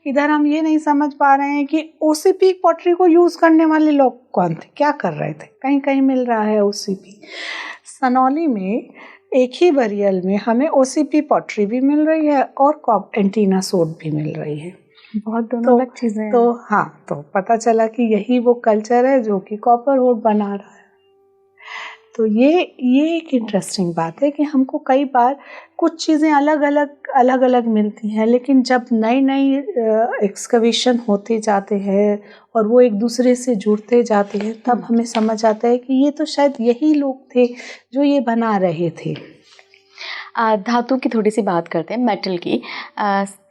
इधर हम ये नहीं समझ पा रहे हैं कि ओसीपी पॉटरी को यूज़ करने वाले लोग कौन थे, क्या कर रहे थे। कहीं कहीं मिल रहा है ओसीपी। सनौली में एक ही बरियल में हमें ओसीपी पॉटरी भी मिल रही है और एंटीना सोड भी मिल रही है। बहुत दोनों अलग चीजें हैं। तो हाँ, तो पता चला कि यही वो कल्चर है जो कि कॉपर वुड बना रहा है। तो ये एक इंटरेस्टिंग बात है कि हमको कई बार कुछ चीज़ें अलग अलग मिलती हैं, लेकिन जब नई एक्सकवेशन होते जाते हैं और वो एक दूसरे से जुड़ते जाते हैं, तब हमें समझ आता है कि ये तो शायद यही लोग थे जो ये बना रहे थे। धातु की थोड़ी सी बात करते हैं, मेटल की।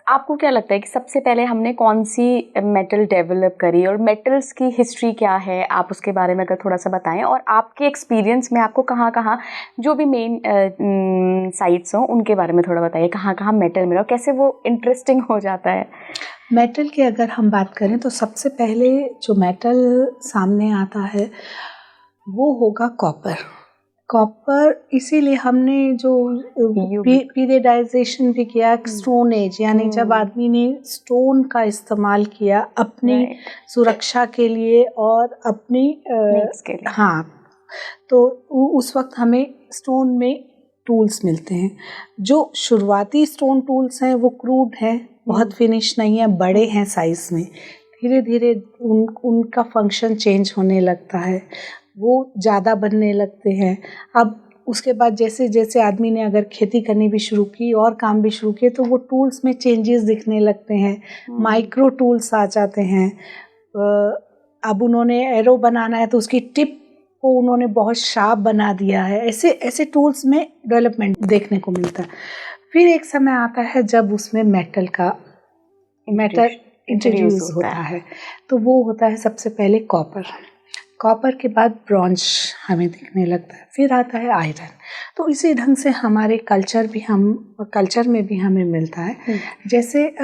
आपको क्या लगता है कि सबसे पहले हमने कौन सी मेटल डेवलप करी और मेटल्स की हिस्ट्री क्या है, आप उसके बारे में अगर थोड़ा सा बताएं। और आपके एक्सपीरियंस में आपको कहाँ कहाँ जो भी मेन साइट्स हों उनके बारे में थोड़ा बताइए, कहाँ कहाँ मेटल मिला और कैसे वो इंटरेस्टिंग हो जाता है। मेटल की अगर हम बात करें तो सबसे पहले जो मेटल सामने आता है वो होगा कॉपर। इसीलिए हमने जो पीरियडाइजेशन भी किया, स्टोन एज, यानी जब आदमी ने स्टोन का इस्तेमाल किया अपनी सुरक्षा के लिए और अपनी के लिए। हाँ, तो उस वक्त हमें स्टोन में टूल्स मिलते हैं। जो शुरुआती स्टोन टूल्स हैं वो क्रूड हैं, बहुत फिनिश नहीं है, बड़े हैं साइज में। धीरे धीरे उनका फंक्शन चेंज होने लगता है, वो ज़्यादा बनने लगते हैं। अब उसके बाद जैसे जैसे आदमी ने अगर खेती करनी भी शुरू की और काम भी शुरू किए, तो वो टूल्स में चेंजेस दिखने लगते हैं, माइक्रो टूल्स आ जाते हैं। अब उन्होंने एरो बनाना है तो उसकी टिप को उन्होंने बहुत शार्प बना दिया है। ऐसे टूल्स में डेवलपमेंट देखने को मिलता है। फिर एक समय आता है जब उसमें मेटल इंट्रोड्यूस होता है, तो वो होता है सबसे पहले कॉपर के बाद ब्रॉन्ज हमें दिखने लगता है, फिर आता है आयरन। तो इसी ढंग से हमारे कल्चर में भी हमें मिलता है। जैसे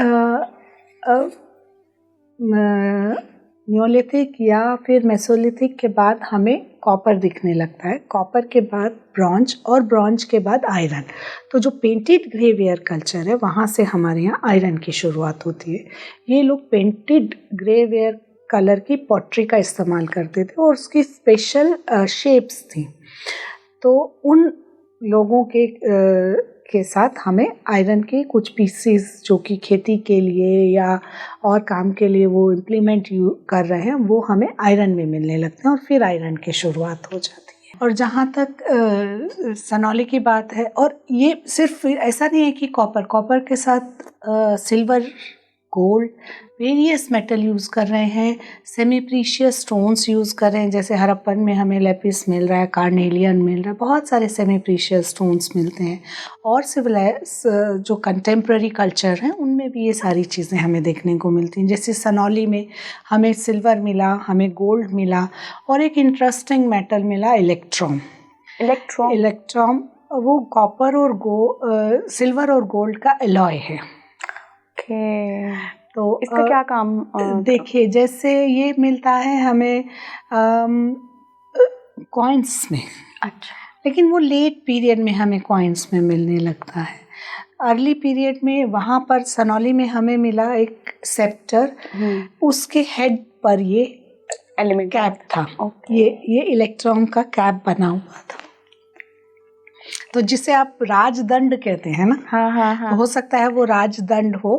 न्योलिथिक या फिर मेसोलिथिक के बाद हमें कॉपर दिखने लगता है, कॉपर के बाद ब्रॉन्ज और ब्रॉन्ज के बाद आयरन। तो जो पेंटेड ग्रेवेयर कल्चर है वहाँ से हमारे यहाँ आयरन की शुरुआत होती है। ये लोग पेंटेड ग्रेवेयर कलर की पॉटरी का इस्तेमाल करते थे और उसकी स्पेशल शेप्स थी। तो उन लोगों के साथ हमें आयरन के कुछ पीसेस जो कि खेती के लिए या और काम के लिए वो इम्प्लीमेंट कर रहे हैं, वो हमें आयरन में मिलने लगते हैं और फिर आयरन की शुरुआत हो जाती है। और जहाँ तक सनौली की बात है, और ये सिर्फ ऐसा नहीं है कि कॉपर के साथ silver, gold, various metal use कर रहे हैं, सेमी प्रीशियस स्टोन्स यूज़ कर रहे हैं। जैसे हड़प्पन में हमें लेपिस मिल रहा है, कार्नेलियन मिल रहा है, बहुत सारे सेमी प्रीशियस स्टोन्स मिलते हैं। और सिविलाइज जो कंटेम्प्रेरी कल्चर हैं उनमें भी ये सारी चीज़ें हमें देखने को मिलती हैं। जैसे सनौली में हमें सिल्वर मिला, हमें गोल्ड मिला, और एक इंटरेस्टिंग मेटल मिला इलेक्ट्रॉन। वो कॉपर और सिल्वर और गोल्ड का एलॉय है। तो इसका क्या काम? देखिए, जैसे ये मिलता है हमें कॉइन्स में। अच्छा। लेकिन वो लेट पीरियड में हमें कॉइन्स में मिलने लगता है। अर्ली पीरियड में वहाँ पर सनौली में हमें मिला एक सेप्टर, उसके हेड पर ये एलिमेंट कैप था। ये इलेक्ट्रॉन का कैप बना हुआ था, तो जिसे आप राजदंड कहते हैं ना। हाँ। तो हो सकता है वो राजदंड हो,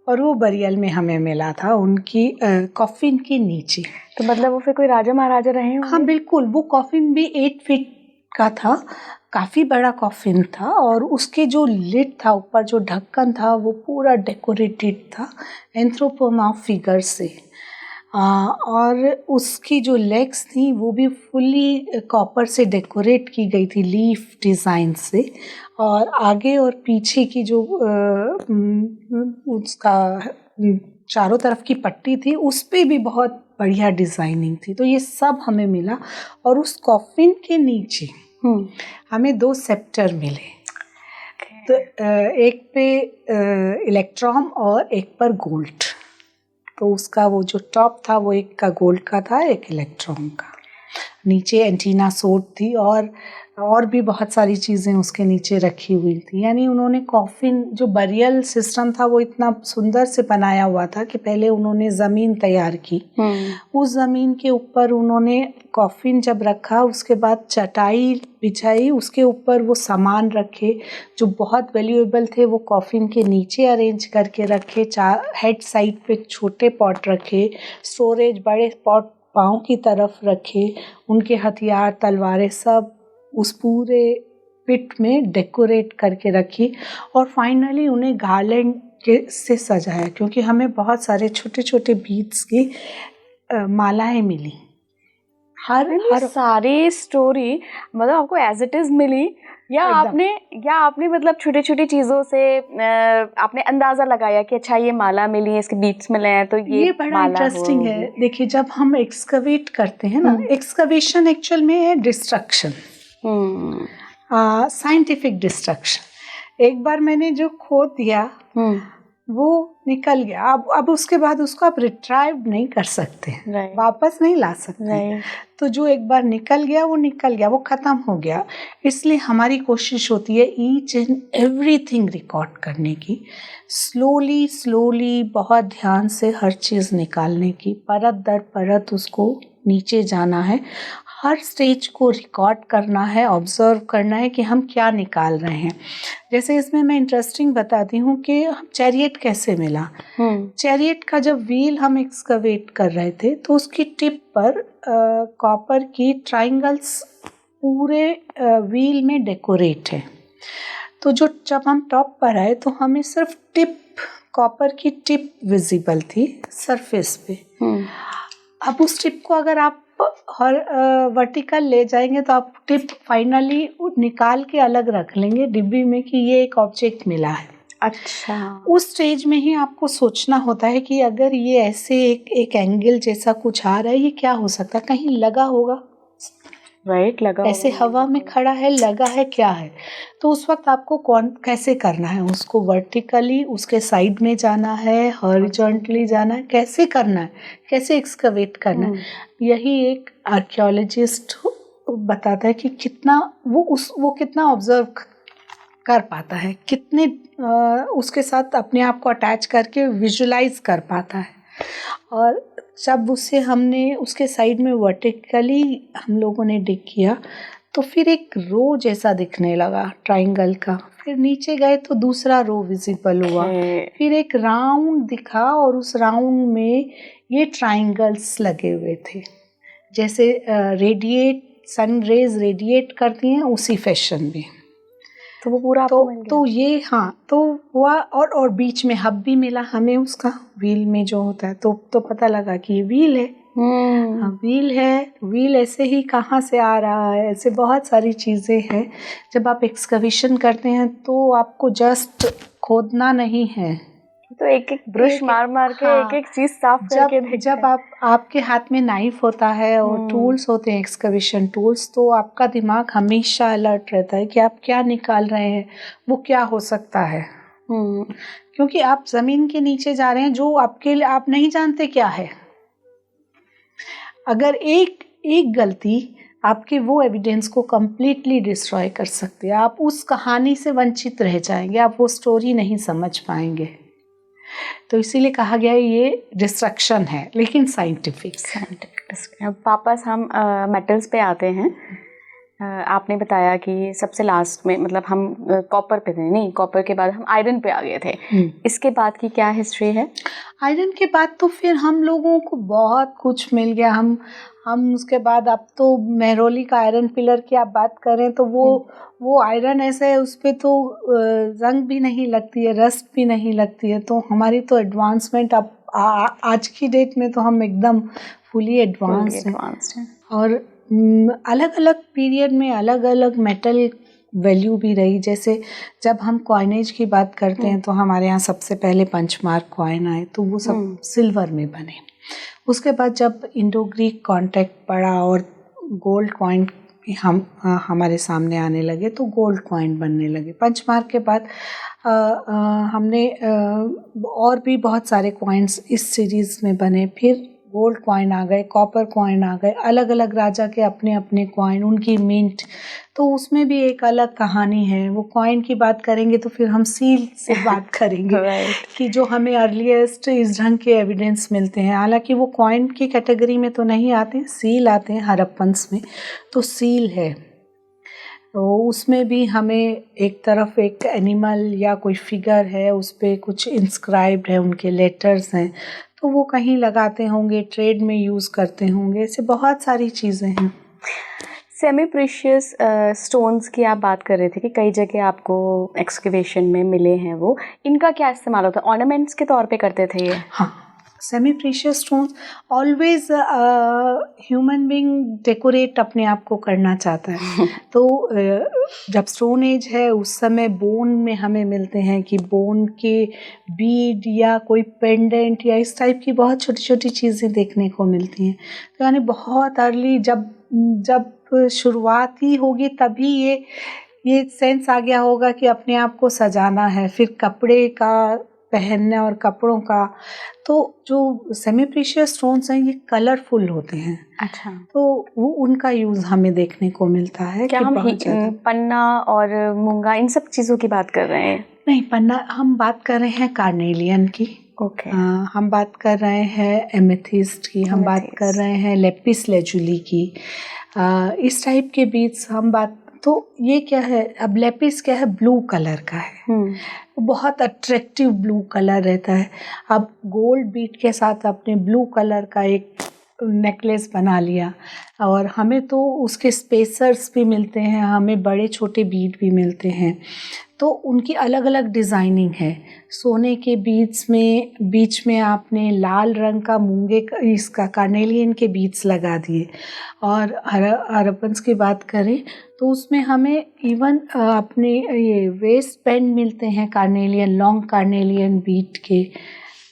और वो बरियल में हमें मिला था उनकी कॉफिन के नीचे। तो मतलब वो फिर कोई राजा महाराजा रहे होंगे? हाँ बिल्कुल, वो कॉफिन भी 8 फीट का था, काफ़ी बड़ा कॉफिन था, और उसके जो लिड था, ऊपर जो ढक्कन था, वो पूरा डेकोरेटेड था एंथ्रोपोमॉर्फ फिगर से। और उसकी जो लेग्स थी वो भी फुली कॉपर से डेकोरेट की गई थी, लीफ डिज़ाइन से। और आगे और पीछे की जो उसका चारों तरफ की पट्टी थी, उस पे भी बहुत बढ़िया डिज़ाइनिंग थी। तो ये सब हमें मिला, और उस कॉफिन के नीचे हमें 2 सेप्टर मिले। तो एक पे इलेक्ट्रॉन और एक पर गोल्ड। तो उसका वो जो टॉप था वो एक का गोल्ड का था, एक इलेक्ट्रॉन का। नीचे एंटीना सोड थी, और और भी बहुत सारी चीज़ें उसके नीचे रखी हुई थी। यानी उन्होंने कॉफिन जो बरियल सिस्टम था वो इतना सुंदर से बनाया हुआ था कि पहले उन्होंने ज़मीन तैयार की, उस ज़मीन के ऊपर उन्होंने कॉफिन जब रखा, उसके बाद चटाई बिछाई, उसके ऊपर वो सामान रखे जो बहुत वैल्यूएबल थे, वो कॉफिन के नीचे अरेंज करके रखे। चार हेड साइड पे छोटे पॉट रखे, स्टोरेज बड़े पॉट पाँव की तरफ रखे, उनके हथियार तलवारें सब उस पूरे पिट में डेकोरेट करके रखी, और फाइनली उन्हें गार्लैंड के से सजाया, क्योंकि हमें बहुत सारे छोटे छोटे बीड्स की मालाएं मिली। हर सारी स्टोरी मतलब आपको एज इट इज मिली, या आपने मतलब छोटी छोटी चीजों से आपने अंदाजा लगाया कि अच्छा ये माला मिली है, इसके बीट्स मिले हैं तो ये बड़ा इंटरेस्टिंग है। देखिए, जब हम एक्सकवेट करते हैं ना, एक्सकवेशन एक्चुअल में है डिस्ट्रक्शन, साइंटिफिक डिस्ट्रक्शन। एक बार मैंने जो खोद दिया वो निकल गया, अब उसके बाद उसको आप रिट्राइव नहीं कर सकते, वापस नहीं ला सकते। तो जो एक बार निकल गया वो निकल गया, वो ख़त्म हो गया। इसलिए हमारी कोशिश होती है ईच एंड एवरीथिंग रिकॉर्ड करने की, स्लोली बहुत ध्यान से हर चीज़ निकालने की, परत दर परत उसको नीचे जाना है, हर स्टेज को रिकॉर्ड करना है, ऑब्जर्व करना है कि हम क्या निकाल रहे हैं। जैसे इसमें मैं इंटरेस्टिंग बताती हूँ कि चैरियट कैसे मिला। चैरियट का जब व्हील हम एक्सकवेट कर रहे थे तो उसकी टिप पर कॉपर की ट्रायंगल्स पूरे व्हील में डेकोरेट है। तो जब हम टॉप पर आए तो हमें सिर्फ टिप, कॉपर की टिप विजिबल थी सरफेस पे। अब उस टिप को अगर आप हर वर्टिकल ले जाएंगे तो आप टिप फाइनली निकाल के अलग रख लेंगे डिब्बी में कि ये एक ऑब्जेक्ट मिला है। अच्छा, उस स्टेज में ही आपको सोचना होता है कि अगर ये ऐसे एक एंगल जैसा कुछ आ रहा है, ये क्या हो सकता है, कहीं लगा होगा, लगा ऐसे हवा में खड़ा है, लगा है, क्या है। तो उस वक्त आपको कैसे करना है, उसको वर्टिकली उसके साइड में जाना है, हॉरिजॉन्टली जाना है, कैसे करना है, कैसे एक्सकवेट करना है। यही एक आर्कियोलॉजिस्ट बताता है कि कितना वो कितना ऑब्जर्व कर पाता है, कितने उसके साथ अपने आप को अटैच करके विजुलाइज कर पाता है। और जब हमने उसके साइड में वर्टिकली हम लोगों ने डिग किया तो फिर एक रो जैसा दिखने लगा ट्रायंगल का, फिर नीचे गए तो दूसरा रो विजिबल हुआ, फिर एक राउंड दिखा और उस राउंड में ये ट्रायंगल्स लगे हुए थे, जैसे सन रेज रेडिएट करती हैं उसी फैशन में। तो वो पूरा तो ये तो हुआ, और बीच में हब भी मिला हमें उसका, व्हील में जो होता है, तो पता लगा कि ये व्हील है। व्हील है, व्हील ऐसे ही कहाँ से आ रहा है, ऐसे बहुत सारी चीज़ें हैं। जब आप एक्सकवेशन करते हैं तो आपको जस्ट खोदना नहीं है, तो एक ब्रश मार के एक चीज साफ करके देखते हैं। जब आपके हाथ में नाइफ होता है और टूल्स होते हैं, एक्सकवेशन टूल्स, तो आपका दिमाग हमेशा अलर्ट रहता है कि आप क्या निकाल रहे हैं, वो क्या हो सकता है। क्योंकि आप जमीन के नीचे जा रहे हैं जो आपके लिए आप नहीं जानते क्या है। अगर एक गलती आपके वो एविडेंस को कम्प्लीटली डिस्ट्रॉय कर सकती है, आप उस कहानी से वंचित रह जाएंगे, आप वो स्टोरी नहीं समझ पाएंगे। तो इसीलिए कहा गया ये डिस्ट्रक्शन है, लेकिन साइंटिफिक। अब वापस हम मेटल्स पे आते हैं। आपने बताया कि सबसे लास्ट में मतलब हम कॉपर पे थे, नहीं कॉपर के बाद हम आयरन पे आ गए थे। इसके बाद की क्या हिस्ट्री है? आयरन के बाद तो फिर हम लोगों को बहुत कुछ मिल गया। हम उसके बाद, अब तो मेहरौली का आयरन पिलर की आप बात करें तो वो आयरन ऐसे है, उस पर तो जंग भी नहीं लगती है, रस्ट भी नहीं लगती है। तो हमारी तो एडवांसमेंट अब आज की डेट में तो हम एकदम फुली एडवांस्ड हैं। और अलग अलग पीरियड में अलग अलग मेटल वैल्यू भी रही। जैसे जब हम कॉइनेज की बात करते हैं तो हमारे यहाँ सबसे पहले पंचमार्क कॉइन आए, तो वो सब सिल्वर में बने। उसके बाद जब इंडो ग्रीक कॉन्टैक्ट पड़ा और गोल्ड कॉइन हमारे सामने आने लगे तो गोल्ड कॉइन बनने लगे। पंचमार्क के बाद हमने और भी बहुत सारे कॉइन्स इस सीरीज़ में बने। फिर गोल्ड कॉइन आ गए, कॉपर कॉइन आ गए, अलग अलग राजा के अपने अपने कॉइन, उनकी मिंट, तो उसमें भी एक अलग कहानी है। वो कॉइन की बात करेंगे तो फिर हम सील से बात करेंगे कि जो हमें अर्लीस्ट इस ढंग के एविडेंस मिलते हैं। हालांकि वो कॉइन की कैटेगरी में तो नहीं आते, सील आते हैं हड़प्पन्स में, तो सील है। तो उसमें भी हमें एक तरफ एक एनिमल या कोई फिगर है, उस पर कुछ इंस्क्राइब्ड है, उनके लेटर्स हैं, तो वो कहीं लगाते होंगे, ट्रेड में यूज़ करते होंगे। ऐसे बहुत सारी चीज़ें हैं। सेमी प्रीशियस स्टोन्स की आप बात कर रहे थे कि कई जगह आपको एक्सकेवेशन में मिले हैं, वो इनका क्या इस्तेमाल होता है? ऑर्नामेंट्स के तौर पे करते थे ये? हाँ, semi precious stones always human being decorate अपने आप को करना चाहता है। तो जब स्टोन एज है उस समय बोन में हमें मिलते हैं कि बोन के बीड या कोई पेंडेंट या इस टाइप की बहुत छोटी छोटी चीज़ें देखने को मिलती हैं। तो यानी बहुत अर्ली जब शुरुआत ही होगी तभी ये सेंस आ गया होगा कि अपने आप को सजाना है। फिर कपड़े का पहनने और कपड़ों का, तो जो सेमी प्रीशियस स्टोन्स हैं ये कलरफुल होते हैं। अच्छा, तो वो उनका यूज़ हमें देखने को मिलता है। क्या कि हम पन्ना और मूंगा इन सब चीज़ों की बात कर रहे हैं? नहीं, पन्ना हम बात कर रहे हैं कार्नेलियन की। ओके। हम बात कर रहे हैं एमेथिस्ट की, हम बात कर रहे हैं लेपिस लेजुली की, इस टाइप के बीड्स हम बात। तो ये क्या है, अब लेपिस क्या है, ब्लू कलर का है, बहुत अट्रैक्टिव ब्लू कलर रहता है। अब गोल्ड बीट के साथ आपने ब्लू कलर का एक नेकलेस बना लिया, और हमें तो उसके स्पेसर्स भी मिलते हैं, हमें बड़े छोटे बीट भी मिलते हैं, तो उनकी अलग अलग डिज़ाइनिंग है। सोने के बीच में आपने लाल रंग का मूंगे का इसका कार्नेलियन के बीट्स लगा दिए। और हड़प्पन्स की बात करें तो उसमें हमें इवन अपने ये वेस्ट बैंड मिलते हैं कार्नेलियन, लॉन्ग कार्नेलियन बीट के,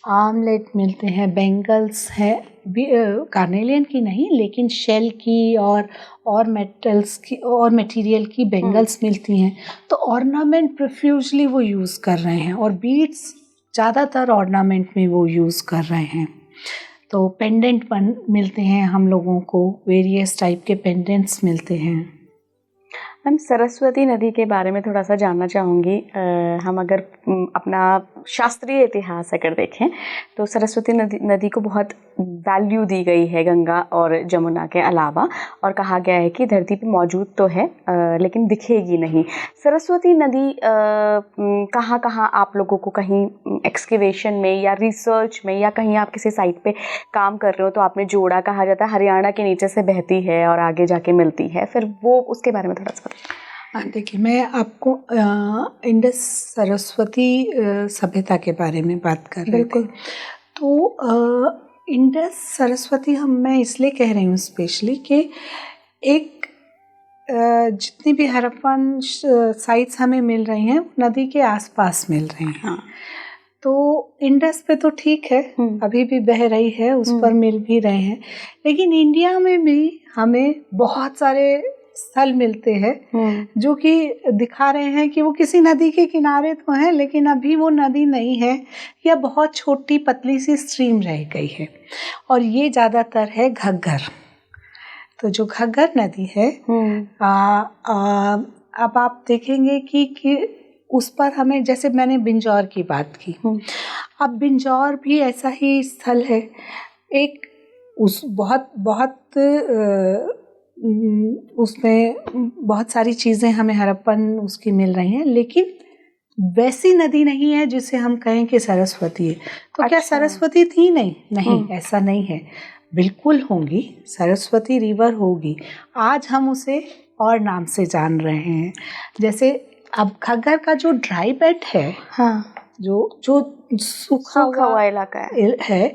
आर्मलेट मिलते हैं, बेंगल्स हैं कार्नेलियन की नहीं लेकिन शेल की और मेटल्स की और मटेरियल की बेंगल्स मिलती हैं। तो ऑर्नामेंट प्रोफ्यूजली वो यूज़ कर रहे हैं, और बीड्स ज़्यादातर ऑर्नामेंट में वो यूज़ कर रहे हैं। तो पेंडेंट मिलते हैं हम लोगों को, वेरियस टाइप के पेंडेंट्स मिलते हैं। मैम, सरस्वती नदी के बारे में थोड़ा सा जानना चाहूँगी। हम अगर अपना शास्त्रीय इतिहास अगर देखें तो सरस्वती नदी को बहुत वैल्यू दी गई है गंगा और जमुना के अलावा, और कहा गया है कि धरती पे मौजूद तो है लेकिन दिखेगी नहीं। सरस्वती नदी कहाँ कहाँ आप लोगों को कहीं एक्सकेवेशन में या रिसर्च में या कहीं आप किसी साइट पे काम कर रहे हो तो आपने जोड़ा, कहा जाता है हरियाणा के नीचे से बहती है और आगे जाके मिलती है, फिर वो उसके बारे में थोड़ा सा? देखिए, मैं आपको इंडस सरस्वती सभ्यता के बारे में बात कर रही थी। तो इंडस सरस्वती मैं इसलिए कह रही हूँ स्पेशली कि एक जितनी भी हड़प्पन साइट्स हमें मिल रही हैं नदी के आसपास मिल रही हैं। हाँ। तो इंडस पे तो ठीक है, अभी भी बह रही है, उस पर मिल भी रहे हैं, लेकिन इंडिया में भी हमें बहुत सारे स्थल मिलते हैं जो कि दिखा रहे हैं कि वो किसी नदी के किनारे तो हैं लेकिन अभी वो नदी नहीं है, या बहुत छोटी पतली सी स्ट्रीम रह गई है, और ये ज़्यादातर है घग्गर। तो जो घग्गर नदी है अब आप देखेंगे कि उस पर हमें, जैसे मैंने बिंजौर की बात की, अब बिंजौर भी ऐसा ही स्थल है, एक उस बहुत उसमें बहुत सारी चीज़ें हमें हड़प्पन उसकी मिल रही हैं, लेकिन वैसी नदी नहीं है जिसे हम कहें कि सरस्वती है। तो अच्छा, क्या सरस्वती थी? नहीं, ऐसा नहीं है, बिल्कुल होंगी, सरस्वती रिवर होगी, आज हम उसे और नाम से जान रहे हैं। जैसे अब घग्गर का जो ड्राई बेड है, हाँ, जो सूखा हुआ इलाका है,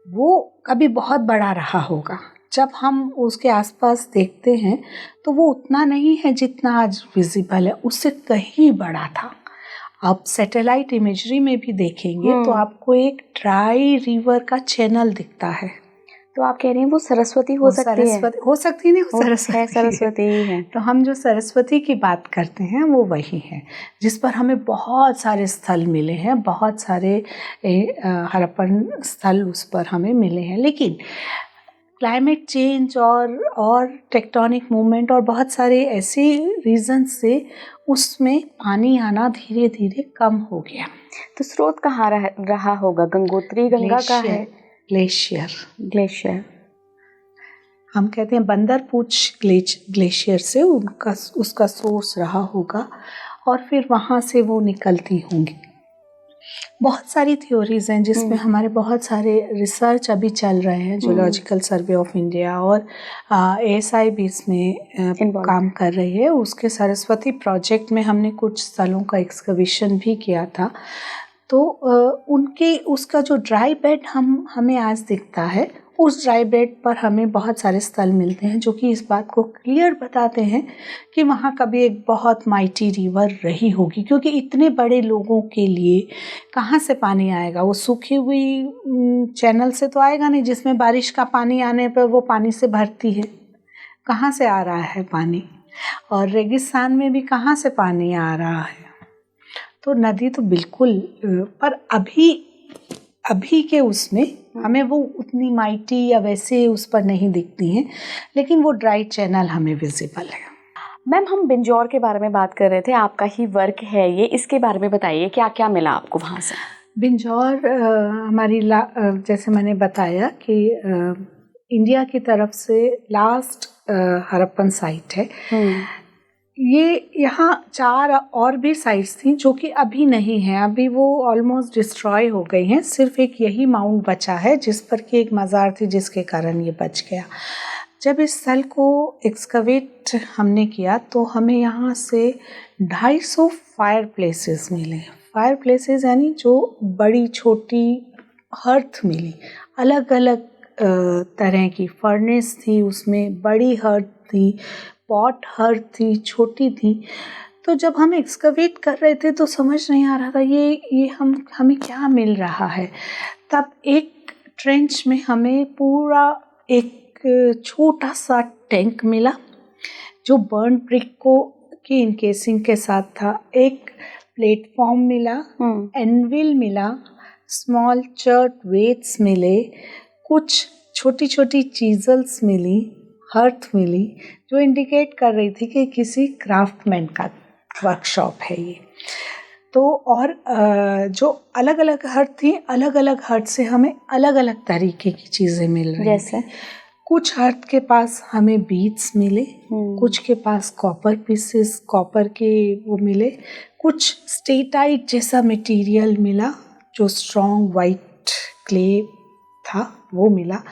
वो कभी बहुत बड़ा रहा होगा। जब हम उसके आसपास देखते हैं तो वो उतना नहीं है जितना आज विजिबल है, उससे कहीं बड़ा था। आप सैटेलाइट इमेजरी में भी देखेंगे तो आपको एक ड्राई रिवर का चैनल दिखता है। तो आप कह रही हैं वो सरस्वती हो वो सकती है? सरस्वती हो सकती नहीं, वो सरस्वती है। सरस्वती ही है। तो हम जो सरस्वती की बात करते हैं वो वही है, जिस पर हमें बहुत सारे स्थल मिले हैं, बहुत सारे हड़प्पन स्थल उस पर हमें मिले हैं। लेकिन क्लाइमेट चेंज और टेक्टोनिक मूवमेंट और बहुत सारे ऐसे रीजन से उसमें पानी आना धीरे धीरे कम हो गया। तो स्रोत कहाँ रहा होगा? गंगोत्री गंगा का है? ग्लेशियर हम कहते हैं बंदरपूछ ग्लेशियर से उसका सोर्स रहा होगा और फिर वहाँ से वो निकलती होंगी। बहुत सारी थ्योरीज हैं जिसमें हमारे बहुत सारे रिसर्च अभी चल रहे हैं। जियोलॉजिकल सर्वे ऑफ इंडिया और ASI भी इसमें काम कर रही है। उसके सरस्वती प्रोजेक्ट में हमने कुछ स्थलों का एक्सकवेशन भी किया था। तो उसका जो ड्राई बेड हमें आज दिखता है, उस ड्राई बेड पर हमें बहुत सारे स्थल मिलते हैं जो कि इस बात को क्लियर बताते हैं कि वहाँ कभी एक बहुत माइटी रिवर रही होगी, क्योंकि इतने बड़े लोगों के लिए कहाँ से पानी आएगा? वो सूखी हुई चैनल से तो आएगा नहीं, जिसमें बारिश का पानी आने पर वो पानी से भरती है। कहाँ से आ रहा है पानी? और रेगिस्तान में भी कहाँ से पानी आ रहा है? तो नदी तो बिल्कुल, पर अभी के उसमें हमें वो उतनी माइटी या वैसे उस पर नहीं दिखती हैं, लेकिन वो ड्राई चैनल हमें विजिबल है। मैम, हम बिंजौर के बारे में बात कर रहे थे, आपका ही वर्क है ये, इसके बारे में बताइए, क्या क्या मिला आपको वहाँ से? बिंजौर हमारी जैसे मैंने बताया कि इंडिया की तरफ से लास्ट हड़प्पन साइट है। ये यहाँ 4 और भी साइट्स थी जो कि अभी नहीं है, अभी वो ऑलमोस्ट डिस्ट्रॉय हो गई हैं। सिर्फ एक यही माउंट बचा है जिस पर कि एक मज़ार थी, जिसके कारण ये बच गया। जब इस स्थल को एक्सकवेट हमने किया तो हमें यहाँ से 250 फायर प्लेसेस मिले। फायर प्लेसेस यानी जो बड़ी छोटी हर्थ मिली, अलग अलग तरह की फर्नेस थी, उसमें बड़ी हर्थ थी, पॉट हर्थ थी, छोटी थी। तो जब हम एक्सकवेट कर रहे थे तो समझ नहीं आ रहा था ये हमें क्या मिल रहा है। तब एक ट्रेंच में हमें पूरा एक छोटा सा टैंक मिला जो बर्न ब्रिक की इनकेसिंग के साथ था। एक प्लेटफॉर्म मिला, एनविल मिला, स्मॉल चर्ट वेट्स मिले, कुछ छोटी छोटी चीजल्स मिली, हर्थ मिली, जो इंडिकेट कर रही थी कि किसी क्राफ्टमैन का वर्कशॉप है ये। तो और जो अलग अलग हर्थ थी, अलग अलग हर्थ से हमें अलग अलग तरीके की चीज़ें मिल रही हैं। जैसे कुछ हर्थ के पास हमें बीड्स मिले, कुछ के पास कॉपर पीसेस, कॉपर के वो मिले, कुछ स्टेटाइट जैसा मटेरियल मिला जो स्ट्रॉन्ग वाइट क्ले था वो मिला,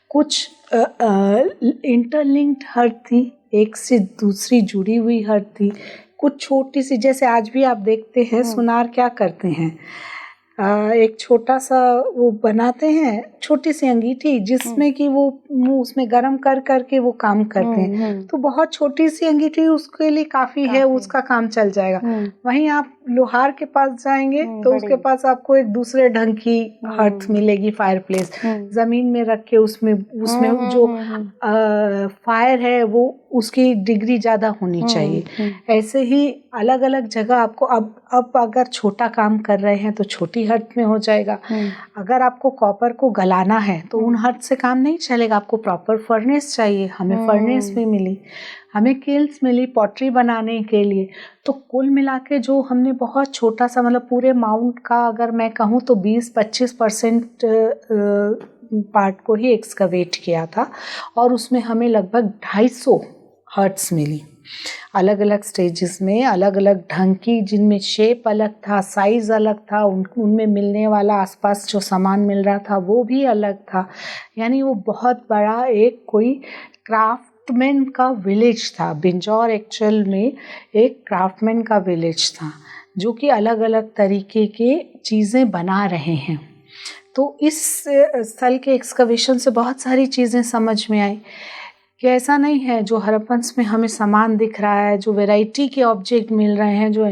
कुछ इंटरलिंक्ड हर्थ थी, एक से दूसरी जुड़ी हुई हर्थ थी, कुछ छोटी सी, जैसे आज भी आप देखते हैं सुनार क्या करते हैं, एक छोटा सा वो बनाते हैं, छोटी सी अंगीठी जिसमें कि वो मुंह उसमें गरम कर करके वो काम करते हैं। तो बहुत छोटी सी अंगीठी उसके लिए काफ़ी है, उसका काम चल जाएगा। वहीं आप लोहार के पास जाएंगे तो उसके पास आपको एक दूसरे ढंग की हर्थ मिलेगी, फायर प्लेस, ज़मीन में रख के उसमें जो फायर है वो उसकी डिग्री ज़्यादा होनी चाहिए। ऐसे ही अलग अलग जगह आपको अब अगर छोटा काम कर रहे हैं तो छोटी हर्थ में हो जाएगा। अगर आपको कॉपर को गलाना है तो उन हर्थ से काम नहीं चलेगा, आपको प्रॉपर फर्नेस चाहिए। हमें फर्नेस भी मिली, हमें किल्स मिली पॉटरी बनाने के लिए। तो कुल मिला के जो हमने बहुत छोटा सा, मतलब पूरे माउंट का अगर मैं कहूँ तो 20-25% पार्ट को ही एक्सकवेट किया था और उसमें हमें लगभग 250 हर्ट्स मिली, अलग अलग स्टेजेस में, अलग अलग ढंग की, जिनमें शेप अलग था, साइज़ अलग था, उनमें मिलने वाला आसपास जो सामान मिल रहा था वो भी अलग था। यानी वो बहुत बड़ा एक कोई क्राफ्टमैन का विलेज था। बिंजौर एक्चुअल में एक क्राफ्टमैन का विलेज था जो कि अलग अलग तरीके के चीज़ें बना रहे हैं। तो इस स्थल के एक्सकवेशन से बहुत सारी चीज़ें समझ में आई कि ऐसा नहीं है जो हड़प्पन्स में हमें सामान दिख रहा है, जो वैरायटी के ऑब्जेक्ट मिल रहे हैं, जो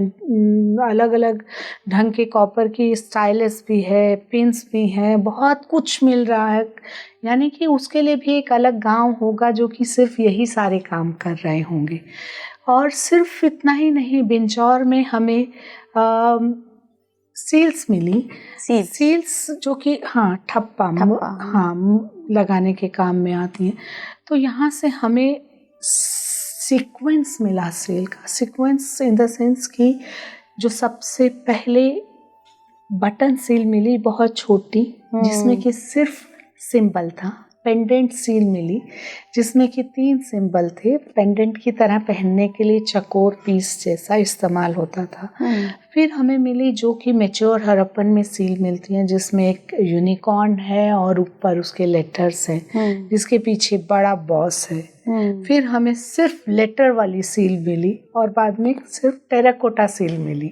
अलग अलग ढंग के कॉपर की स्टाइलस भी है, पिन्स भी हैं, बहुत कुछ मिल रहा है। यानी कि उसके लिए भी एक अलग गांव होगा जो कि सिर्फ यही सारे काम कर रहे होंगे। और सिर्फ इतना ही नहीं, बिंजौर में हमें सील्स मिली। सील्स जो कि ठप्पा लगाने के काम में आती हैं। तो यहाँ से हमें सीक्वेंस मिला सील का। सीक्वेंस इन द सेंस कि जो सबसे पहले बटन सील मिली बहुत छोटी, जिसमें कि सिर्फ सिंबल था। पेंडेंट सील मिली जिसमें कि 3 सिंबल थे। पेंडेंट की तरह पहनने के लिए चकोर पीस जैसा इस्तेमाल होता था। फिर हमें मिली जो कि मैच्योर हड़प्पन में सील मिलती हैं, जिसमें एक यूनिकॉर्न है और ऊपर उसके लेटर्स हैं, जिसके पीछे बड़ा बॉस है। फिर हमें सिर्फ लेटर वाली सील मिली और बाद में सिर्फ टेराकोटा सील मिली,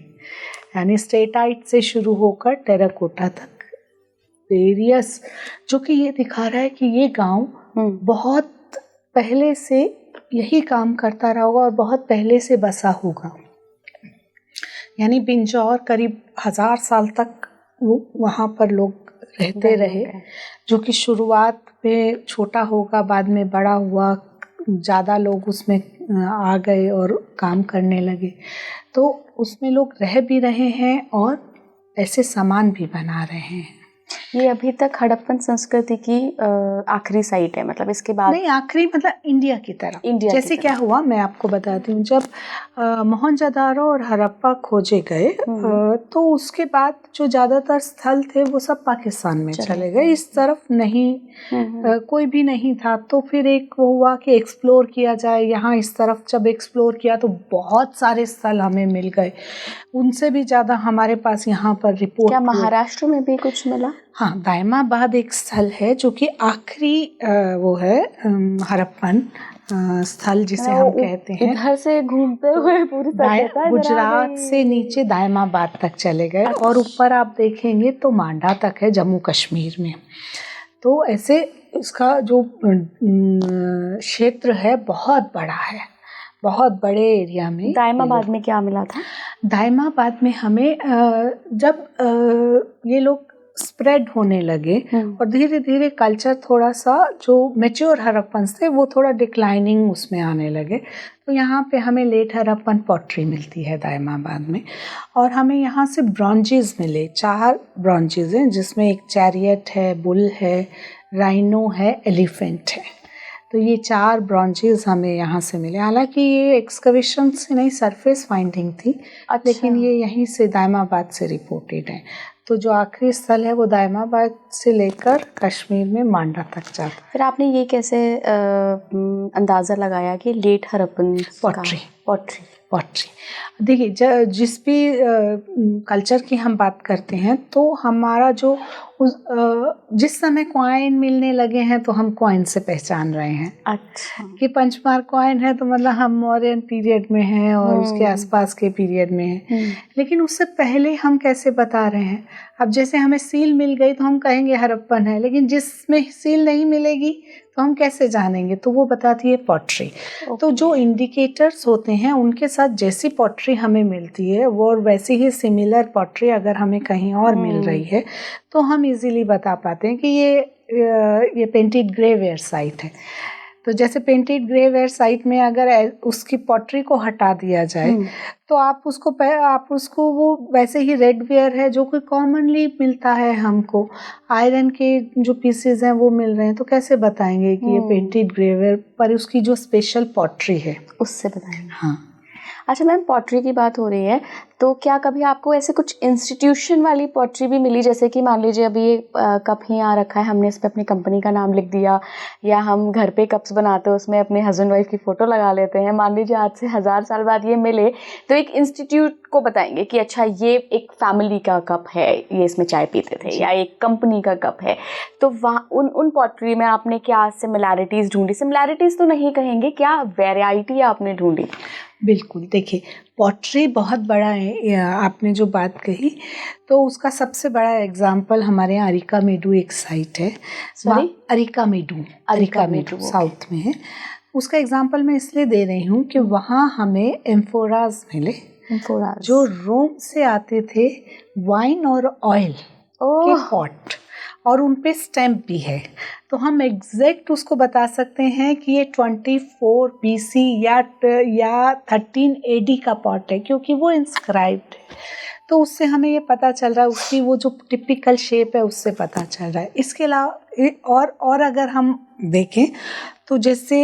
यानी स्टेटाइट से शुरू होकर टेराकोटा तक वेरियस, जो कि ये दिखा रहा है कि ये गांव बहुत पहले से यही काम करता रहा होगा और बहुत पहले से बसा होगा। यानी बिंजौर करीब 1000 साल तक वहाँ पर लोग रहते रहे, जो कि शुरुआत में छोटा होगा, बाद में बड़ा हुआ, ज़्यादा लोग उसमें आ गए और काम करने लगे। तो उसमें लोग रह भी रहे हैं और ऐसे सामान भी बना रहे हैं। ये अभी तक हड़प्पन संस्कृति की आखिरी साइट है, मतलब इसके बाद नहीं, आखिरी मतलब इंडिया की तरफ। जैसे क्या हुआ मैं आपको बताती हूँ। जब मोहनजोदारो और हड़प्पा खोजे गए तो उसके बाद जो ज़्यादातर स्थल थे वो सब पाकिस्तान में चले गए, इस तरफ नहीं कोई भी नहीं था। तो फिर एक वो हुआ कि एक्सप्लोर किया जाए यहाँ इस तरफ। जब एक्सप्लोर किया तो बहुत सारे स्थल हमें मिल गए, उनसे भी ज़्यादा हमारे पास यहाँ पर रिपोर्ट। क्या महाराष्ट्र में भी कुछ मिला? हाँ, दायमाबाद एक स्थल है जो कि आखिरी वो है हड़प्पन स्थल जिसे हम कहते हैं। इधर से घूमते हुए पूरी गुजरात से नीचे दायमाबाद तक चले गए और ऊपर आप देखेंगे तो मांडा तक है, जम्मू कश्मीर में। तो ऐसे इसका जो क्षेत्र है बहुत बड़ा है, बहुत बड़े एरिया में। दायमाबाद में क्या मिला था? दायमाबाद में हमें जब ये लोग स्प्रेड होने लगे और धीरे धीरे कल्चर थोड़ा सा जो मैच्योर हड़प्पन थे वो थोड़ा डिक्लाइनिंग उसमें आने लगे, तो यहाँ पे हमें लेट हड़प्पन पॉटरी मिलती है दायमाबाद में। और हमें यहाँ से ब्रॉन्जेस मिले, 4 ब्रॉन्जेस हैं, जिसमें एक चैरियट है, बुल है, राइनो है, एलिफेंट है। तो ये 4 ब्रॉन्जेस हमें यहाँ से मिले। हालांकि ये एक्सकवेशन से नहीं, सरफेस फाइंडिंग थी। अच्छा। लेकिन ये यहीं से दायमाबाद से रिपोर्टेड है। तो जो आखिरी स्थल है वो दायमाबाद से लेकर कश्मीर में मांडा तक जाता है। फिर आपने ये कैसे अंदाज़ा लगाया कि लेट हड़प्पन पॉटरी देखिए, जिस भी कल्चर की हम बात करते हैं तो हमारा जो जिस समय कॉइन मिलने लगे हैं तो हम कॉइन से पहचान रहे हैं। अच्छा। कि पंचमार्क कॉइन है तो मतलब हम मौर्यन पीरियड में हैं और उसके आसपास के पीरियड में हैं। लेकिन उससे पहले हम कैसे बता रहे हैं? अब जैसे हमें सील मिल गई तो हम कहेंगे हड़प्पन है, लेकिन जिसमें सील नहीं मिलेगी तो हम कैसे जानेंगे? तो वो बताती है पॉटरी। तो जो इंडिकेटर्स होते हैं उनके साथ जैसी पॉटरी हमें मिलती है वो और वैसी ही सिमिलर पॉटरी अगर हमें कहीं और मिल रही है तो हम इजीली बता पाते हैं कि ये पेंटेड ग्रेवेयर साइट है। तो जैसे पेंटेड ग्रेवेयर साइट में अगर उसकी पॉटरी को हटा दिया जाए तो आप उसको वो वैसे ही रेडवेयर है जो कि कॉमनली मिलता है हमको, आयरन के जो पीसेज हैं वो मिल रहे हैं, तो कैसे बताएंगे कि ये पेंटेड ग्रेवेयर? पर उसकी जो स्पेशल पॉटरी है उससे बताएंगे। हाँ। अच्छा मैम, पॉटरी की बात हो रही है तो क्या कभी आपको ऐसे कुछ इंस्टीट्यूशन वाली पॉटरी भी मिली? जैसे कि मान लीजिए अभी ये कप ही यहाँ रखा है, हमने इस पर अपनी कंपनी का नाम लिख दिया, या हम घर पे कप्स बनाते हैं उसमें अपने हस्बैंड वाइफ की फ़ोटो लगा लेते हैं। मान लीजिए आज से 1000 साल बाद ये मिले तो एक इंस्टीट्यूट को बताएंगे कि अच्छा ये एक फैमिली का कप है, ये इसमें चाय पीते थे, या एक कंपनी का कप है। तो वहाँ उन पॉटरी में आपने क्या सिमिलैरिटीज़ ढूंढी? सिमिलैरिटीज़ तो नहीं कहेंगे, क्या वेराइटी आपने ढूंढी? बिल्कुल, देखिए पॉटरी बहुत बड़ा है। आपने जो बात कही तो उसका सबसे बड़ा एग्जाम्पल हमारे यहाँ अरिकामेडू एक साइट है। सॉरी, अरिकामेडू साउथ में है। उसका एग्जांपल मैं इसलिए दे रही हूँ कि वहाँ हमें एम्फोराज मिले, जो रोम से आते थे, वाइन और ऑयल के पॉट, और उन पे स्टैम्प भी है। तो हम एग्जैक्ट उसको बता सकते हैं कि ये 24 BC या 13 AD का पॉट है, क्योंकि वो इंस्क्राइब्ड है। तो उससे हमें ये पता चल रहा है, उसकी वो जो टिपिकल शेप है उससे पता चल रहा है। इसके अलावा और अगर हम देखें तो जैसे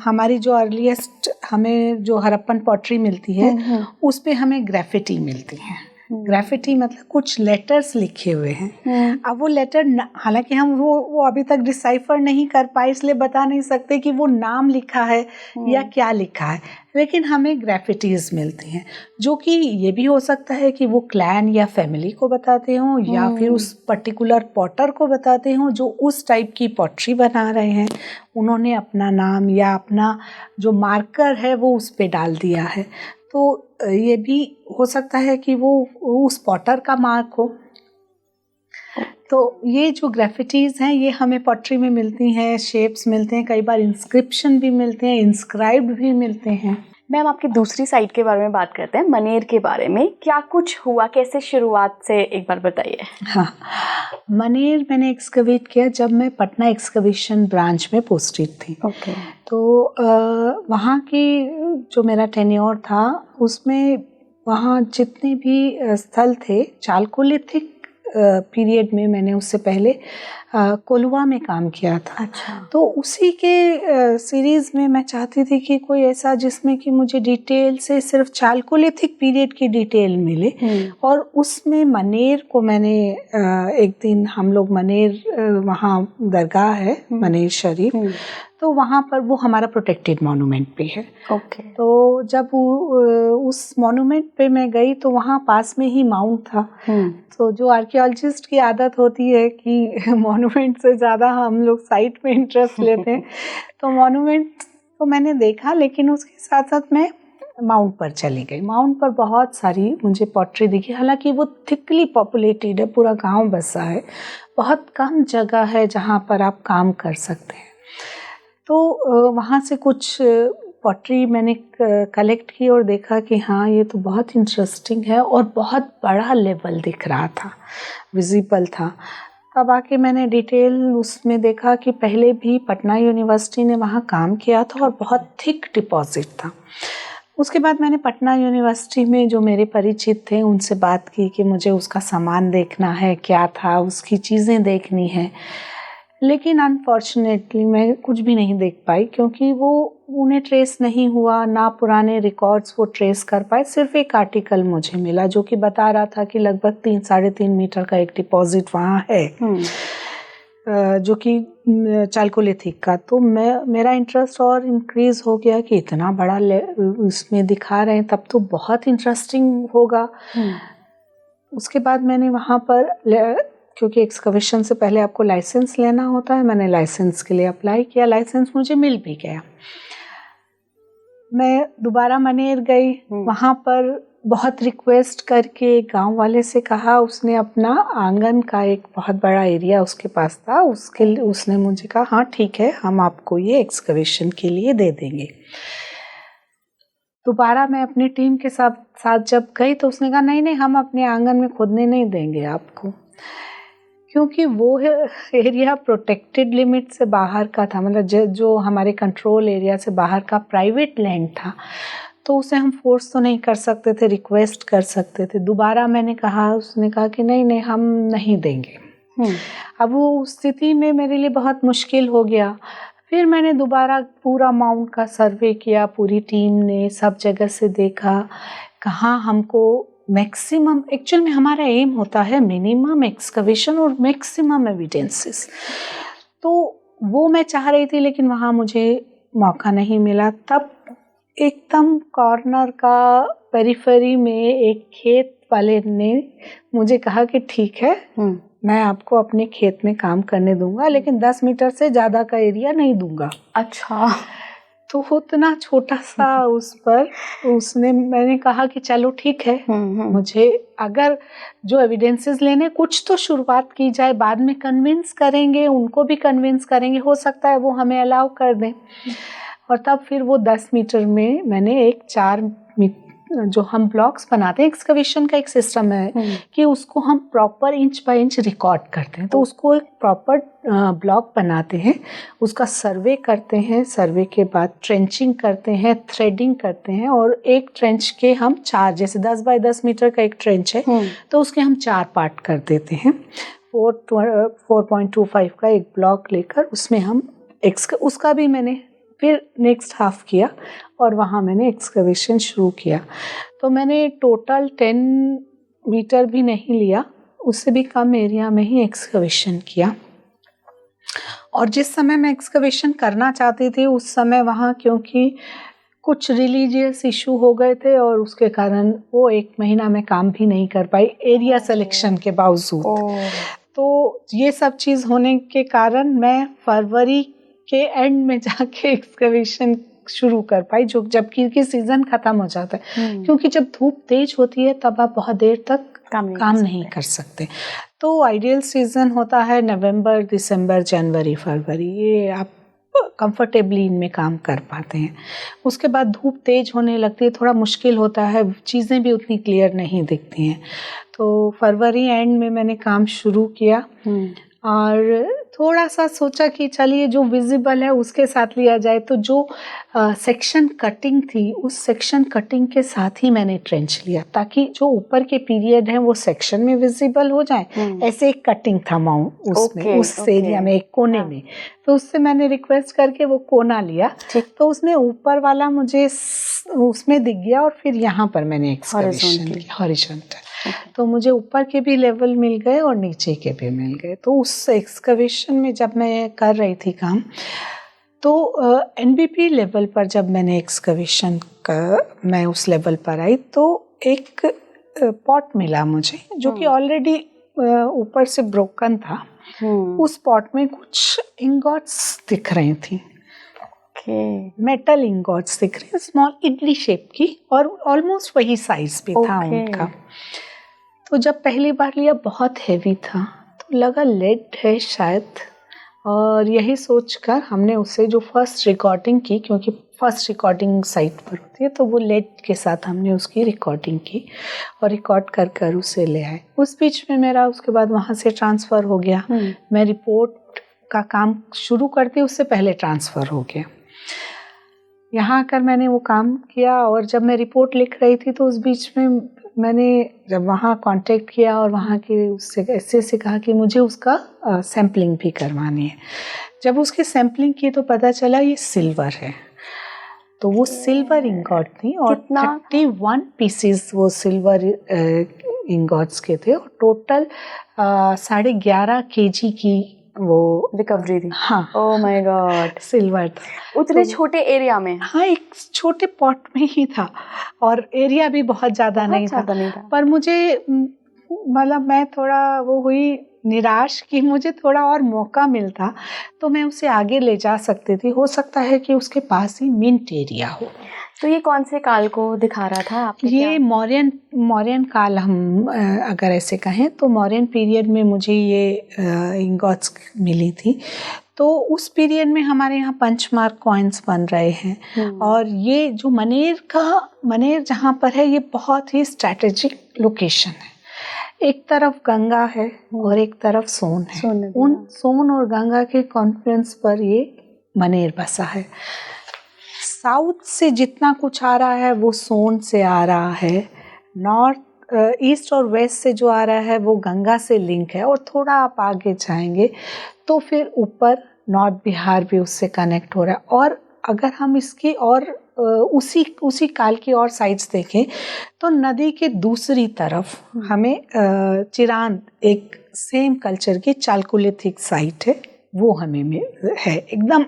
हमारी जो अर्लीस्ट हमें जो हड़प्पन पॉटरी मिलती है उस पे हमें ग्राफिटी मिलती है। ग्राफिटी मतलब कुछ लेटर्स लिखे हुए हैं। अब वो लेटर हालांकि हम वो अभी तक डिसाइफर नहीं कर पाए, इसलिए बता नहीं सकते कि वो नाम लिखा है या क्या लिखा है, लेकिन हमें ग्राफिटीज मिलती हैं, जो कि ये भी हो सकता है कि वो क्लैन या फैमिली को बताते हों, या फिर उस पर्टिकुलर पॉटर को बताते हों जो उस टाइप की पॉटरी बना रहे हैं। उन्होंने अपना नाम या अपना जो मार्कर है वो उस पे डाल दिया है। तो ये भी हो सकता है कि वो उस पॉटर का मार्क हो। तो ये जो ग्राफिटीज़ हैं ये हमें पॉटरी में मिलती हैं, शेप्स मिलते हैं, कई बार इंस्क्रिप्शन भी मिलते हैं, इंस्क्राइब्ड भी मिलते हैं। मैम, आपकी दूसरी साइट के बारे में बात करते हैं, मनेर के बारे में। क्या कुछ हुआ, कैसे शुरुआत से एक बार बताइए। हाँ, मनेर मैंने एक्सकवेट किया जब मैं पटना एक्सकवेशन ब्रांच में पोस्टेड थी। तो वहाँ की जो मेरा टेन्योर था उसमें वहाँ जितने भी स्थल थे चालकोलिथिक पीरियड में, मैंने उससे पहले कोलवा में काम किया था। अच्छा। तो उसी के सीरीज़ में मैं चाहती थी कि कोई ऐसा जिसमें कि मुझे डिटेल से सिर्फ चालकोलिथिक पीरियड की डिटेल मिले, और उसमें मनेर को मैंने एक दिन हम लोग मनेर, वहाँ दरगाह है मनेर शरीफ, तो वहाँ पर वो हमारा प्रोटेक्टेड मॉन्यूमेंट पे है। तो जब उस मॉन्यूमेंट पे मैं गई तो वहाँ पास में ही माउंट था। तो जो आर्कियोलॉजिस्ट की आदत होती है कि मॉन्यूमेंट से ज़्यादा हम लोग साइट में इंटरेस्ट लेते हैं, तो मॉन्यूमेंट तो मैंने देखा, लेकिन उसके साथ साथ मैं माउंट पर चली गई। माउंट पर बहुत सारी मुझे पॉटरी दिखी, हालांकि वो थिकली पॉपुलेटेड है, पूरा गांव बसा है, बहुत कम जगह है जहाँ पर आप काम कर सकते हैं। तो वहाँ से कुछ पॉटरी मैंने कलेक्ट की और देखा कि हाँ ये तो बहुत इंटरेस्टिंग है, और बहुत बड़ा लेवल दिख रहा था, विजिबल था। तब आके मैंने डिटेल उसमें देखा कि पहले भी पटना यूनिवर्सिटी ने वहाँ काम किया था और बहुत थिक डिपॉजिट था। उसके बाद मैंने पटना यूनिवर्सिटी में जो मेरे परिचित थे उनसे बात की कि मुझे उसका सामान देखना है, क्या था, उसकी चीज़ें देखनी है, लेकिन अनफॉर्चुनेटली मैं कुछ भी नहीं देख पाई, क्योंकि वो उन्हें ट्रेस नहीं हुआ, ना पुराने रिकॉर्ड्स वो ट्रेस कर पाए। सिर्फ एक आर्टिकल मुझे मिला जो कि बता रहा था कि लगभग 3-3.5 मीटर का एक डिपॉजिट वहाँ है, जो कि चालकोलिथिक का। तो मेरा इंटरेस्ट और इंक्रीज हो गया कि इतना बड़ा इसमें दिखा रहे हैं, तब तो बहुत इंटरेस्टिंग होगा। उसके बाद मैंने वहाँ पर, क्योंकि एक्सकवेशन से पहले आपको लाइसेंस लेना होता है, मैंने लाइसेंस के लिए अप्लाई किया, लाइसेंस मुझे मिल भी गया। मैं दोबारा मनेर गई, वहाँ पर बहुत रिक्वेस्ट करके गांव वाले से कहा, उसने अपना आंगन का एक बहुत बड़ा एरिया उसके पास था, उसने मुझे कहा हाँ ठीक है, हम आपको ये एक्सकवेशन के लिए दे देंगे। दोबारा मैं अपनी टीम के साथ जब गई तो उसने कहा नहीं, हम अपने आंगन में खोदने नहीं देंगे आपको, क्योंकि वो एरिया प्रोटेक्टेड लिमिट से बाहर का था, मतलब जो हमारे कंट्रोल एरिया से बाहर का प्राइवेट लैंड था। तो उसे हम फोर्स तो नहीं कर सकते थे, रिक्वेस्ट कर सकते थे। दोबारा मैंने कहा, उसने कहा कि नहीं हम नहीं देंगे। अब वो स्थिति में मेरे लिए बहुत मुश्किल हो गया। फिर मैंने दोबारा पूरा माउंट का सर्वे किया, पूरी टीम ने सब जगह से देखा कहाँ हमको मैक्सिमम, एक्चुअल में हमारा एम होता है मिनिमम एक्सकवेशन और मैक्सिमम एविडेंसेस, तो वो मैं चाह रही थी, लेकिन वहाँ मुझे मौका नहीं मिला। तब एकदम कॉर्नर का पेरिफेरी में एक खेत वाले ने मुझे कहा कि ठीक है, मैं आपको अपने खेत में काम करने दूंगा, लेकिन 10 मीटर से ज़्यादा का एरिया नहीं दूंगा। अच्छा। तो उतना छोटा सा उस पर मैंने कहा कि चलो ठीक है, मुझे अगर जो एविडेंसेस लेने, कुछ तो शुरुआत की जाए, बाद में कन्विंस करेंगे, उनको भी कन्विंस करेंगे, हो सकता है वो हमें अलाउ कर दें। और तब फिर वो 10 मीटर में मैंने एक 4 जो हम ब्लॉक्स बनाते हैं, एक्सकवेशन का एक सिस्टम है कि उसको हम proper inch by inch record करते हैं। तो उसको एक प्रॉपर ब्लॉक बनाते हैं, उसका सर्वे करते हैं, सर्वे के बाद ट्रेंचिंग करते हैं, थ्रेडिंग करते हैं, और एक ट्रेंच के हम 4, जैसे 10 बाय 10 मीटर का एक ट्रेंच है तो उसके हम 4 पार्ट कर देते हैं। 4.25 का एक ब्लॉक लेकर उसमें हम उसका भी मैंने फिर नेक्स्ट हाफ किया और वहाँ मैंने एक्सकवेशन शुरू किया। तो मैंने टोटल 10 मीटर भी नहीं लिया, उससे भी कम एरिया में ही एक्सकवेशन किया। और जिस समय मैं एक्सकवेशन करना चाहती थी उस समय वहाँ क्योंकि कुछ रिलीजियस इशू हो गए थे और उसके कारण वो 1 महीना में काम भी नहीं कर पाई एरिया सिलेक्शन के बावजूद। तो ये सब चीज़ होने के कारण मैं फरवरी के एंड में जाके एक्सकवेशन शुरू कर पाई, जो जबकि सीजन खत्म हो जाता है। क्योंकि जब धूप तेज होती है तब आप बहुत देर तक काम नहीं कर सकते। तो आइडियल सीजन होता है नवंबर, दिसंबर, जनवरी, फरवरी, ये आप कंफर्टेबली इनमें काम कर पाते हैं। उसके बाद धूप तेज होने लगती है, थोड़ा मुश्किल होता है, चीज़ें भी उतनी क्लियर नहीं दिखती हैं। तो फरवरी एंड में मैंने काम शुरू किया और थोड़ा सा सोचा कि चलिए जो विजिबल है उसके साथ लिया जाए। तो जो सेक्शन कटिंग थी उस सेक्शन कटिंग के साथ ही मैंने ट्रेंच लिया, ताकि जो ऊपर के पीरियड हैं वो सेक्शन में विजिबल हो जाए। ऐसे एक कटिंग था माउंट उसमें, उस एरिया में एक कोने में, तो उससे मैंने रिक्वेस्ट करके वो कोना लिया। तो उसने ऊपर वाला मुझे उसमें दिख गया और फिर यहाँ पर मैंने एक्सकवेशन किया हॉरिजॉन्टल। तो मुझे ऊपर के भी लेवल मिल गए और नीचे के भी मिल गए। तो उस एक्सकवेशन में जब मैं कर रही थी काम, तो एनबीपी लेवल पर जब मैंने एक्सकवेशन का मैं उस लेवल पर आई तो एक पॉट मिला मुझे, जो कि ऑलरेडी ऊपर से ब्रोकन था। उस पॉट में कुछ इंगॉट्स दिख रही थी, मेटल इंगॉट्स दिख रहे हैं, स्मॉल इडली शेप की, और ऑलमोस्ट वही साइज भी था उनका। तो जब पहली बार लिया बहुत हैवी था, तो लगा लेड है शायद, और यही सोचकर हमने उससे जो फर्स्ट रिकॉर्डिंग की, क्योंकि फर्स्ट रिकॉर्डिंग साइट पर होती है, तो वो लेड के साथ हमने उसकी रिकॉर्डिंग की और रिकॉर्ड कर कर उसे ले आए। उस बीच में मेरा उसके बाद वहाँ से ट्रांसफ़र हो गया। मैं रिपोर्ट का काम शुरू करती उससे पहले ट्रांसफ़र हो गया। यहाँ आकर मैंने वो काम किया, और जब मैं रिपोर्ट लिख रही थी तो उस बीच में मैंने जब वहाँ कांटेक्ट किया और वहाँ के उससे ऐसे कहा कि मुझे उसका सैम्पलिंग भी करवानी है। जब उसकी सैम्पलिंग की तो पता चला ये सिल्वर है। तो वो सिल्वर इंगॉट थी और 31 पीसेस वो सिल्वर इंगॉट्स के थे, और टोटल 11.5 kg की वो रिकवरी थी। हाँ, ओह माय गॉड, सिल्वर था उतने छोटे एरिया में। हाँ, एक छोटे पॉट में ही था, और एरिया भी बहुत ज़्यादा नहीं था। पर मुझे मतलब मैं थोड़ा वो हुई निराश कि मुझे थोड़ा और मौका मिलता तो मैं उसे आगे ले जा सकती थी। हो सकता है कि उसके पास ही मिंट एरिया हो। तो ये कौन से काल को दिखा रहा था आपने? ये मौर्यन काल, हम अगर ऐसे कहें तो मौर्यन पीरियड में मुझे ये इंगॉट्स मिली थी। तो उस पीरियड में हमारे यहाँ पंचमार्क कॉइन्स बन रहे हैं, और ये जो मनेर जहाँ पर है, ये बहुत ही स्ट्रैटेजिक लोकेशन है। एक तरफ गंगा है और एक तरफ सोन है। उन सोन और गंगा के कॉन्फ्लुएंस पर ये मनेर बसा है। साउथ से जितना कुछ आ रहा है वो सोन से आ रहा है, नॉर्थ ईस्ट और वेस्ट से जो आ रहा है वो गंगा से लिंक है, और थोड़ा आप आगे जाएंगे तो फिर ऊपर नॉर्थ बिहार भी उससे कनेक्ट हो रहा है। और अगर हम इसकी और उसी काल की और साइड्स देखें तो नदी के दूसरी तरफ हमें चिरांद, एक सेम कल्चर की चालकोलिथिक साइट है, वो हमें है एकदम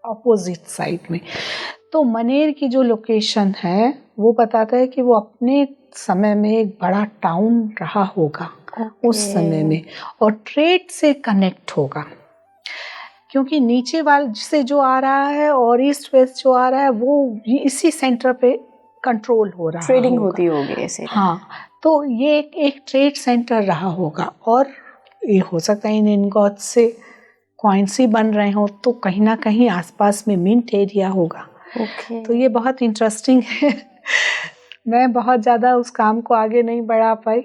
ऑपोजिट साइड में। तो मनेर की जो लोकेशन है वो बताता है कि वो अपने समय में एक बड़ा टाउन रहा होगा उस समय में, और ट्रेड से कनेक्ट होगा, क्योंकि नीचे वाले से जो आ रहा है और ईस्ट वेस्ट जो आ रहा है वो इसी सेंटर पे कंट्रोल हो रहा ट्रेडिंग होगा। होती होगी ऐसे। हाँ, तो ये एक ट्रेड सेंटर रहा होगा और ये हो सकता है इन इनगॉट से कॉइन्स ही बन रहे हो, तो कहीं ना कहीं आसपास में मिंट एरिया होगा। ओके। तो ये बहुत इंटरेस्टिंग है। मैं बहुत ज़्यादा उस काम को आगे नहीं बढ़ा पाई,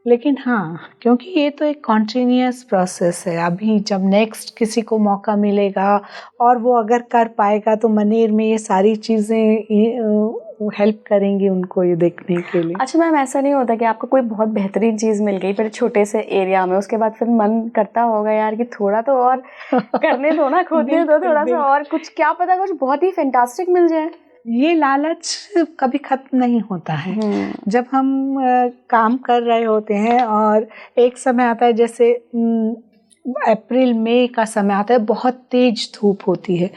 लेकिन हाँ, क्योंकि ये तो एक कॉन्टिन्यूस प्रोसेस है। अभी जब नेक्स्ट किसी को मौका मिलेगा और वो अगर कर पाएगा तो मनेर में ये सारी चीज़ें हेल्प करेंगी उनको ये देखने के लिए। अच्छा मैम, ऐसा नहीं होता कि आपको कोई बहुत बेहतरीन चीज़ मिल गई फिर छोटे से एरिया में, उसके बाद फिर मन करता होगा यार कि थोड़ा तो और करने दो ना, खोदने दो थोड़ा सा और, कुछ क्या पता कुछ बहुत ही फैंटास्टिक मिल जाए। ये लालच कभी खत्म नहीं होता है। जब हम काम कर रहे होते हैं और एक समय आता है, जैसे अप्रैल मई का समय आता है, बहुत तेज धूप होती है,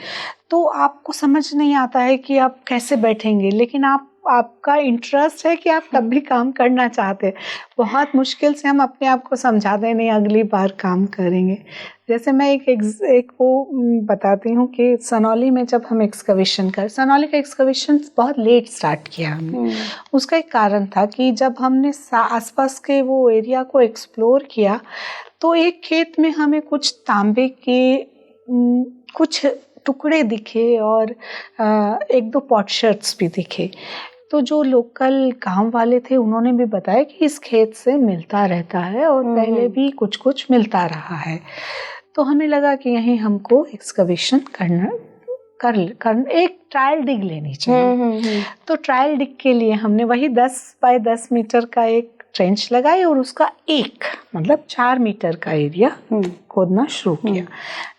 तो आपको समझ नहीं आता है कि आप कैसे बैठेंगे, लेकिन आपका इंटरेस्ट है कि आप तब भी काम करना चाहते हैं। बहुत मुश्किल से हम अपने आप को समझाते हैं नहीं अगली बार काम करेंगे। जैसे मैं एक वो बताती हूँ कि सनौली में जब हम सनौली का एक्सकवेशन बहुत लेट स्टार्ट किया हमने। उसका एक कारण था कि जब हमने आसपास के वो एरिया को एक्सप्लोर किया तो एक खेत में हमें कुछ तांबे के कुछ टुकड़े दिखे और एक दो पॉटशर्ट्स भी दिखे। तो जो लोकल गांव वाले थे उन्होंने भी बताया कि इस खेत से मिलता रहता है और पहले भी कुछ कुछ मिलता रहा है। तो हमें लगा कि यहीं हमको एक्सकवेशन कर एक ट्रायल डिग लेनी चाहिए। तो ट्रायल डिग के लिए हमने वही 10 बाय 10 मीटर का एक ट्रेंच लगाई और उसका 4 मीटर का एरिया खोदना शुरू किया,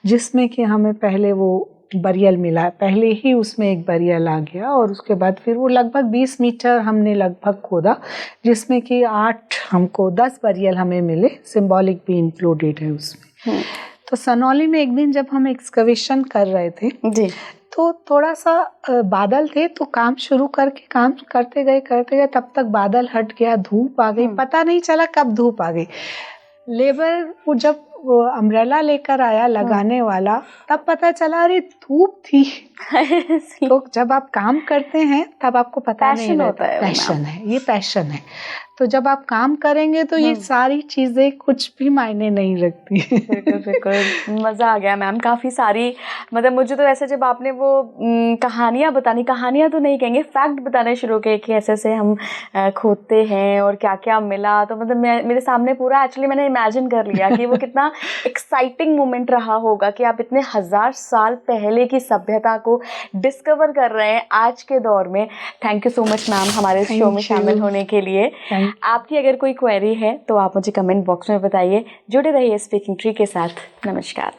जिसमें कि हमें पहले वो बरियल मिला, पहले ही उसमें एक बरियल आ गया और उसके बाद फिर वो लगभग 20 मीटर हमने लगभग खोदा, जिसमें कि 10 बरियल हमें मिले। सिंबॉलिक भी इंक्लूडेड है उसमें। तो सनौली में एक दिन जब हम एक्सकवेशन कर रहे थे जी, तो थोड़ा सा बादल थे, तो काम शुरू करके काम करते गए तब तक बादल हट गया, धूप आ गई, पता नहीं चला कब धूप आ गई। लेबर वो जब अम्ब्रेला लेकर आया लगाने वाला, तब पता चला अरे धूप थी। तो जब आप काम करते हैं तब आपको पता नहीं रहता। पैशन है, ये पैशन है। तो जब आप काम करेंगे तो ये सारी चीजें कुछ भी मायने नहीं रखती। बिल्कुल मजा आ गया मैम, काफी सारी, मतलब मुझे तो ऐसे जब आपने वो कहानियां तो नहीं कहेंगे, फैक्ट बताने शुरू किए कि ऐसे ऐसे हम खोदते हैं और क्या क्या मिला, तो मतलब मेरे सामने पूरा एक्चुअली मैंने इमेजिन कर लिया कि वो कितना एक्साइटिंग मोमेंट रहा होगा कि आप इतने 1000 साल पहले की सभ्यता को डिस्कवर कर रहे हैं आज के दौर में। Thank you so much ma'am हमारे शो में शामिल होने के लिए। आपकी अगर कोई क्वेरी है तो आप मुझे कमेंट बॉक्स में बताइए। जुड़े रहिए स्पीकिंग ट्री के साथ। नमस्कार।